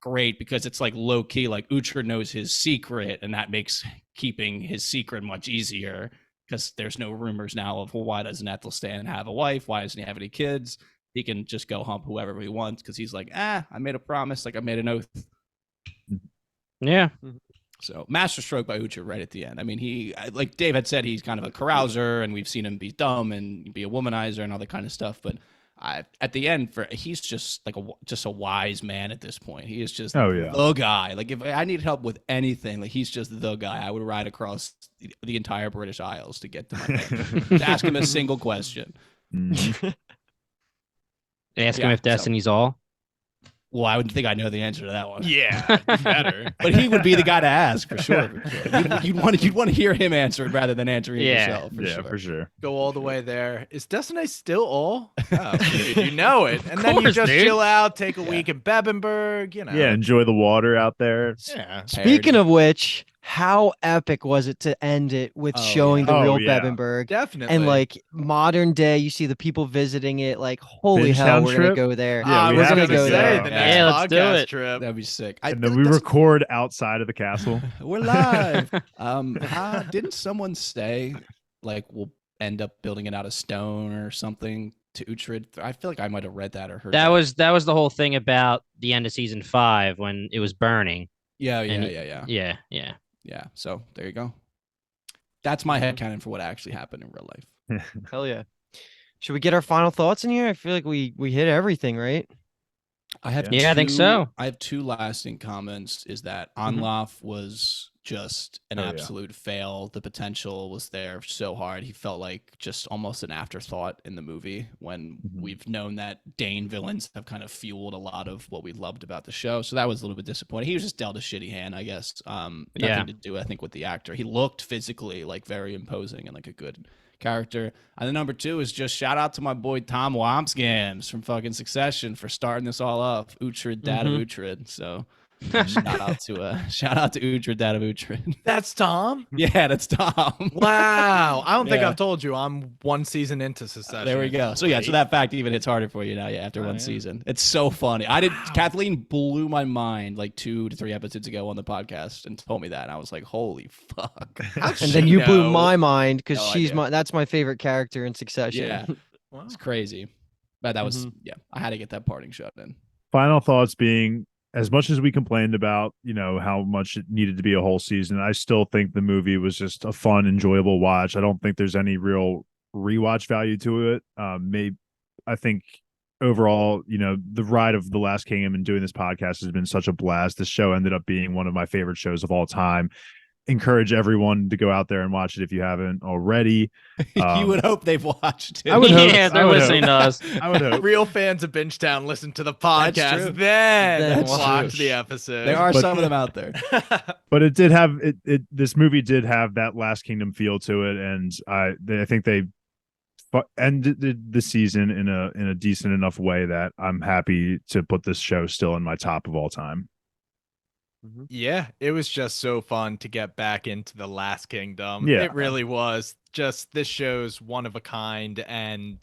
Speaker 2: great because it's like low key, like Uhtred knows his secret, and that makes keeping his secret much easier because there's no rumors now of, well, why doesn't Athelstan have a wife? Why doesn't he have any kids? He can just go hump whoever he wants because he's like, I made a promise, like I made an oath.
Speaker 1: Yeah.
Speaker 2: So masterstroke by Uhtred right at the end. I mean, he, like Dave had said, he's kind of a carouser, and we've seen him be dumb and be a womanizer and all that kind of stuff. But at the end, he's just like a wise man at this point. He is just the guy. Like if I need help with anything, like he's just the guy. I would ride across the entire British Isles to get to my man. To ask him a single question.
Speaker 1: Ask him if Destiny's all.
Speaker 2: Well, I would think I know the answer to that one.
Speaker 5: Yeah, better.
Speaker 2: But he would be the guy to ask for sure. You'd want to hear him answer it rather than answering it yourself.
Speaker 4: For sure.
Speaker 5: Go all the way there. Is Destiny still all? Oh, dude, you know it. And then you just chill out, take a week in Bebbanburg, you know.
Speaker 4: Yeah, enjoy the water out there.
Speaker 5: Yeah.
Speaker 3: Speaking of which, how epic was it to end it with showing the real Bebbanburg?
Speaker 5: Definitely.
Speaker 3: And like modern day, you see the people visiting it. Like, holy hell,
Speaker 4: Bingetown
Speaker 3: we're gonna
Speaker 4: trip?
Speaker 3: go there.
Speaker 4: Yeah, we
Speaker 3: we're
Speaker 4: have
Speaker 3: gonna
Speaker 4: to
Speaker 3: go
Speaker 4: say
Speaker 3: there.
Speaker 5: The
Speaker 2: Yeah.
Speaker 5: next
Speaker 1: Let's do
Speaker 5: podcast
Speaker 1: it.
Speaker 5: trip.
Speaker 2: That'd be sick.
Speaker 4: And then we record outside of the castle.
Speaker 2: We're live. Didn't someone say like we'll end up building it out of stone or something to Uhtred? I feel like I might have read that or heard
Speaker 1: That was the whole thing about the end of season 5 when it was burning.
Speaker 2: Yeah.
Speaker 1: Yeah.
Speaker 2: So there you go. That's my headcanon for what actually happened in real life.
Speaker 3: Hell yeah. Should we get our final thoughts in here? I feel like we hit everything, right?
Speaker 2: I have
Speaker 1: Yeah, I think so.
Speaker 2: I have two lasting comments. Is that Anlaf was just an absolute fail. The potential was there so hard. He felt like just almost an afterthought in the movie when we've known that Dane villains have kind of fueled a lot of what we loved about the show. So that was a little bit disappointing. He was just dealt a shitty hand, I guess. Nothing to do, I think, with the actor. He looked physically like very imposing and like a good character. And then number 2 is just shout out to my boy Tom Wamsgams from fucking Succession for starting this all up. Uhtred, dad of Uhtred. So Shout out to Uhtred, dad of Uhtred.
Speaker 6: That's Tom.
Speaker 2: Yeah, that's Tom.
Speaker 6: Wow. I don't think
Speaker 2: Yeah.
Speaker 6: I've told you I'm one season into Succession.
Speaker 2: There we go. So yeah, so that fact even hits harder for you now. Yeah, after
Speaker 6: Oh,
Speaker 2: one
Speaker 6: yeah.
Speaker 2: season, it's so funny. Kathleen blew my mind like 2 to 3 episodes ago on the podcast and told me that, and I was like, "Holy fuck!"
Speaker 3: And then you blew my mind because
Speaker 2: No
Speaker 3: she's
Speaker 2: idea.
Speaker 3: that's my favorite character in Succession.
Speaker 2: Yeah,
Speaker 6: Wow.
Speaker 2: it's crazy. But that was
Speaker 3: Mhm.
Speaker 2: yeah. I had to get that parting shot in.
Speaker 4: Final thoughts being, as much as we complained about, how much it needed to be a whole season, I still think the movie was just a fun, enjoyable watch. I don't think there's any real rewatch value to it. Maybe I think overall, the ride of The Last Kingdom and doing this podcast has been such a blast. This show ended up being one of my favorite shows of all time. Encourage everyone to go out there and watch it if you haven't already.
Speaker 2: You would hope they've watched it.
Speaker 4: I would hope.
Speaker 1: Yeah, they're
Speaker 4: I would
Speaker 1: listening
Speaker 4: hope.
Speaker 1: to us.
Speaker 4: I would hope.
Speaker 6: Real fans of Bingetown listen to the
Speaker 2: true.
Speaker 6: podcast, then
Speaker 3: That's
Speaker 6: watch
Speaker 2: true.
Speaker 6: the episode.
Speaker 2: There are
Speaker 4: But-
Speaker 2: some of them out there.
Speaker 4: But it did have it. This movie did have that Last Kingdom feel to it, and I think they ended the season in a decent enough way that I'm happy to put this show still in my top of all time.
Speaker 6: Yeah, it was just so fun to get back into the Last Kingdom.
Speaker 4: Yeah.
Speaker 6: It really was. Just this show's one of a kind, and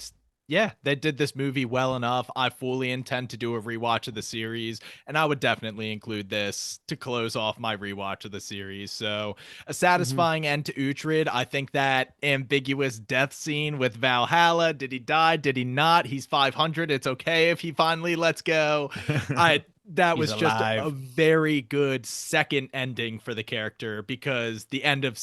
Speaker 6: yeah, they did this movie well enough. I fully intend to do a rewatch of the series, and I would definitely include this to close off my rewatch of the series. So, a satisfying end to Uhtred. I think that ambiguous death scene with Valhalla. Did he die? Did he not? He's 500. It's okay if he finally lets go. That
Speaker 2: He's
Speaker 6: was just
Speaker 2: alive.
Speaker 6: a very good second ending for the character, because the end of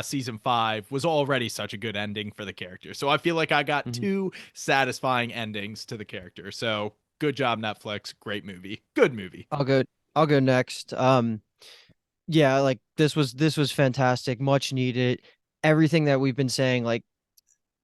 Speaker 6: season 5 was already such a good ending for the character. So I feel like I got 2 satisfying endings to the character. So good job, Netflix. Great movie. Good movie.
Speaker 3: I'll go next. Yeah, like this was fantastic, much needed. Everything that we've been saying, like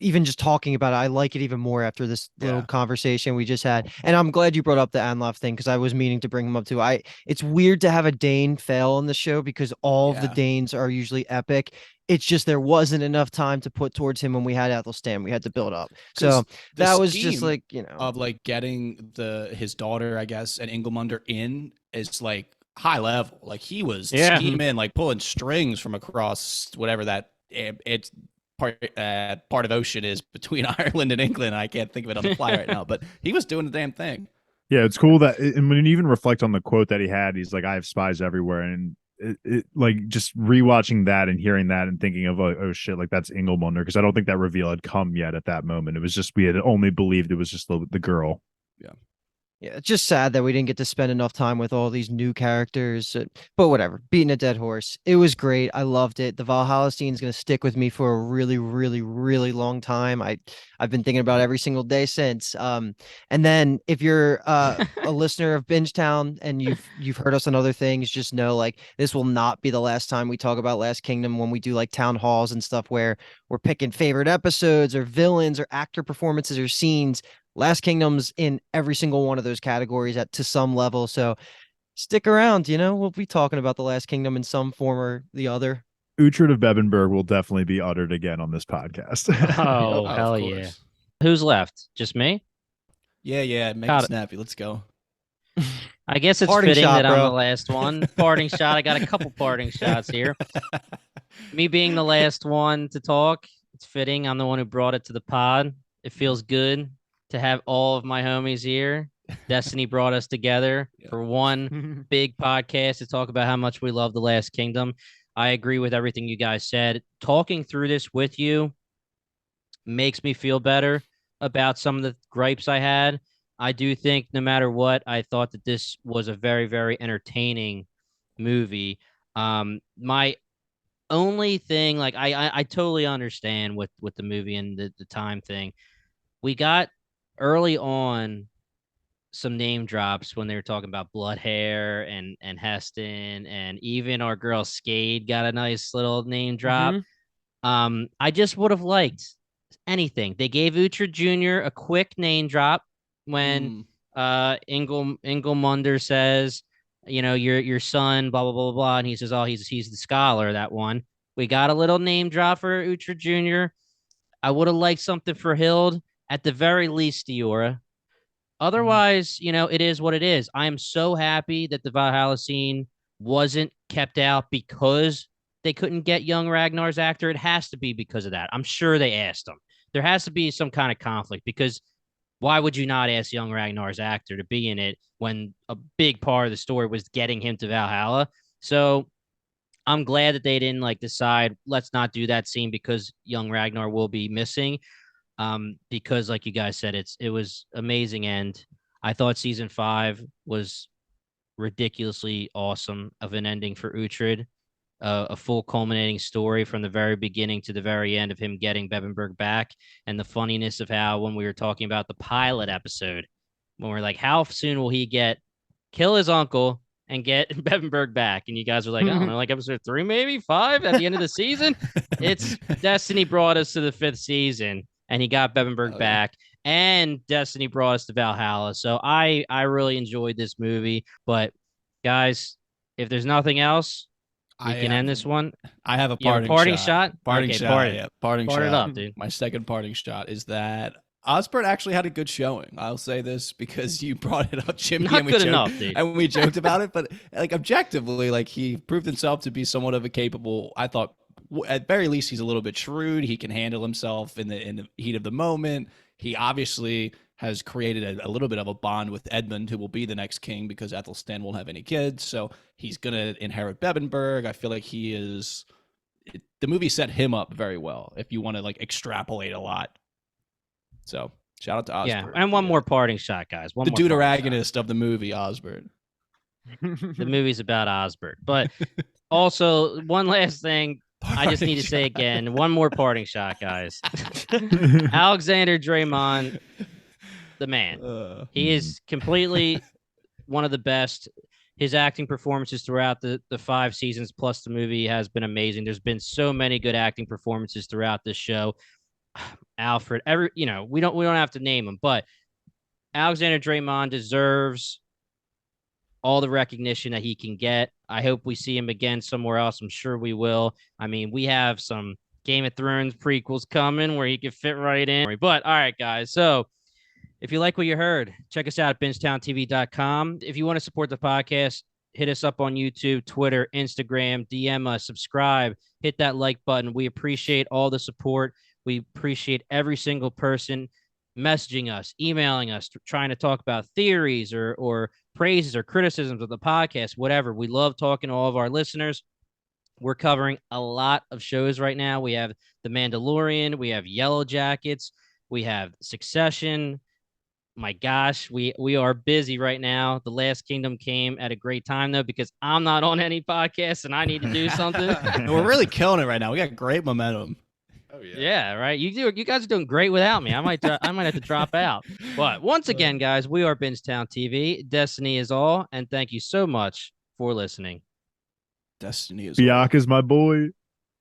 Speaker 3: even just talking about it, I like it even more after this little
Speaker 2: Yeah.
Speaker 3: conversation we just had. And I'm glad you brought up the Anlaf thing because I was meaning to bring him up too. It's weird to have a Dane fail on the show because all of the
Speaker 2: Yeah.
Speaker 3: Danes are usually epic. It's just there wasn't enough time to put towards him when we had Athelstan. We had to build up. So
Speaker 2: 'Cause the
Speaker 3: that was just
Speaker 2: scheme
Speaker 3: like,
Speaker 2: of like getting his daughter, I guess, and Inglemunder in is like high level. Like he was
Speaker 1: Yeah.
Speaker 2: scheming, like pulling strings from across whatever that it's part of ocean is between Ireland and England. I can't think of it on the fly right now, but he was doing the damn thing.
Speaker 4: Yeah, it's cool that, and when you even reflect on the quote that he had, he's like, "I have spies everywhere," and it like just rewatching that and hearing that and thinking of, oh shit, like that's Inglemunder, because I don't think that reveal had come yet at that moment. It was just, we had only believed it was just the girl.
Speaker 3: Yeah, it's just sad that we didn't get to spend enough time with all these new characters. But whatever, beating a dead horse. It was great. I loved it. The Valhalla scene is going to stick with me for a really, really, really long time. I've been thinking about it every single day since. And then if you're a listener of Bingetown and you've heard us on other things, just know like this will not be the last time we talk about Last Kingdom when we do like town halls and stuff where we're picking favorite episodes or villains or actor performances or scenes. Last Kingdom's in every single one of those categories to some level. So stick around, we'll be talking about the Last Kingdom in some form or the other.
Speaker 4: Uhtred of Bebbanburg will definitely be uttered again on this podcast.
Speaker 1: Oh,
Speaker 2: of
Speaker 1: hell
Speaker 2: course.
Speaker 1: yeah. Who's left? Just me?
Speaker 2: Yeah, make
Speaker 1: Got
Speaker 2: it
Speaker 1: it.
Speaker 2: snappy. Let's go.
Speaker 1: I guess it's
Speaker 3: Parting
Speaker 1: fitting
Speaker 3: shot,
Speaker 1: that I'm
Speaker 3: bro.
Speaker 1: the last one. Parting shot. I got a couple parting shots here. Me being the last one to talk, it's fitting. I'm the one who brought it to the pod. It feels good to have all of my homies here. Destiny brought us together
Speaker 2: Yeah.
Speaker 1: for one big podcast to talk about how much we love The Last Kingdom. I agree with everything you guys said. Talking through this with you makes me feel better about some of the gripes I had. I do think no matter what, I thought that this was a very, very entertaining movie. My only thing, like I totally understand with the movie and the time thing. We got early on some name drops when they were talking about blood hair and Heston, and even our girl Skade got a nice little name drop. I just would have liked anything. They gave Uhtred Jr. a quick name drop when Inglemunder says, your son, blah blah blah blah, and he says, oh, he's the scholar, that one. We got a little name drop for Uhtred Jr. I would have liked something for Hild, at the very least, Diora. Otherwise, it is what it is. I am so happy that the Valhalla scene wasn't kept out because they couldn't get young Ragnar's actor. It has to be because of that. I'm sure they asked him. There has to be some kind of conflict because why would you not ask young Ragnar's actor to be in it when a big part of the story was getting him to Valhalla? So I'm glad that they didn't decide let's not do that scene because young Ragnar will be missing. Because like you guys said, it was amazing, and I thought season 5 was ridiculously awesome of an ending for Uhtred, a full culminating story from the very beginning to the very end of him getting Bebbanburg back, and the funniness of how when we were talking about the pilot episode, when we're like, how soon will he kill his uncle and get Bebbanburg back? And you guys were like, I don't know, like episode 3, maybe 5 at the end of the season. It's Destiny brought us to the 5th season, and he got Bebbanburg back. And Destiny brought us to Valhalla. So I really enjoyed this movie. But guys, if there's nothing else, we can end this one.
Speaker 2: I have a
Speaker 1: You have
Speaker 2: parting,
Speaker 1: shot.
Speaker 2: Parting
Speaker 1: Okay,
Speaker 2: shot. Yeah, parting
Speaker 1: part
Speaker 2: shot.
Speaker 1: it up, dude.
Speaker 2: My second parting shot is that Osbert actually had a good showing. I'll say this because you brought it up, Jimmy.
Speaker 1: Not
Speaker 2: and
Speaker 1: good enough, dude.
Speaker 2: And we joked about it, but objectively, he proved himself to be somewhat of a capable. I thought, at very least, he's a little bit shrewd. He can handle himself in the heat of the moment. He obviously has created a little bit of a bond with Edmund, who will be the next king because Ethelstan won't have any kids. So he's going to inherit Bebbanburg. I feel like the movie set him up very well if you want to extrapolate a lot. So shout out to Osbert.
Speaker 1: Yeah, and one more parting shot, guys.
Speaker 2: The deuteragonist of the movie, Osbert.
Speaker 1: The movie's about Osbert. But also, one last thing. I just need to say again, one more parting shot, guys. Alexander Draymond, the man. He is completely one of the best. His acting performances throughout the 5 seasons plus the movie has been amazing. There's been so many good acting performances throughout this show. Alfred, we don't have to name him, but Alexander Draymond deserves all the recognition that he can get. I hope we see him again somewhere else. I'm sure we will. I mean, we have some Game of Thrones prequels coming where he could fit right in. But all right, guys. So if you like what you heard, check us out at BingetownTV.com. If you want to support the podcast, hit us up on YouTube, Twitter, Instagram, DM us, subscribe, hit that like button. We appreciate all the support. We appreciate every single person messaging us, emailing us, trying to talk about theories or praises or criticisms of the podcast, whatever. We love talking to all of our listeners. We're covering a lot of shows right now. We have The Mandalorian. We have Yellow Jackets. We have Succession. My gosh, we are busy right now. The Last Kingdom came at a great time, though, because I'm not on any podcasts and I need to do something.
Speaker 2: We're really killing it right now. We got great momentum.
Speaker 6: Oh yeah.
Speaker 1: Yeah, right. You guys are doing great without me. I might have to drop out. But once again, guys, we are Bingetown TV. Destiny is all, and thank you so much for listening.
Speaker 2: Destiny is
Speaker 4: Biaka's my boy.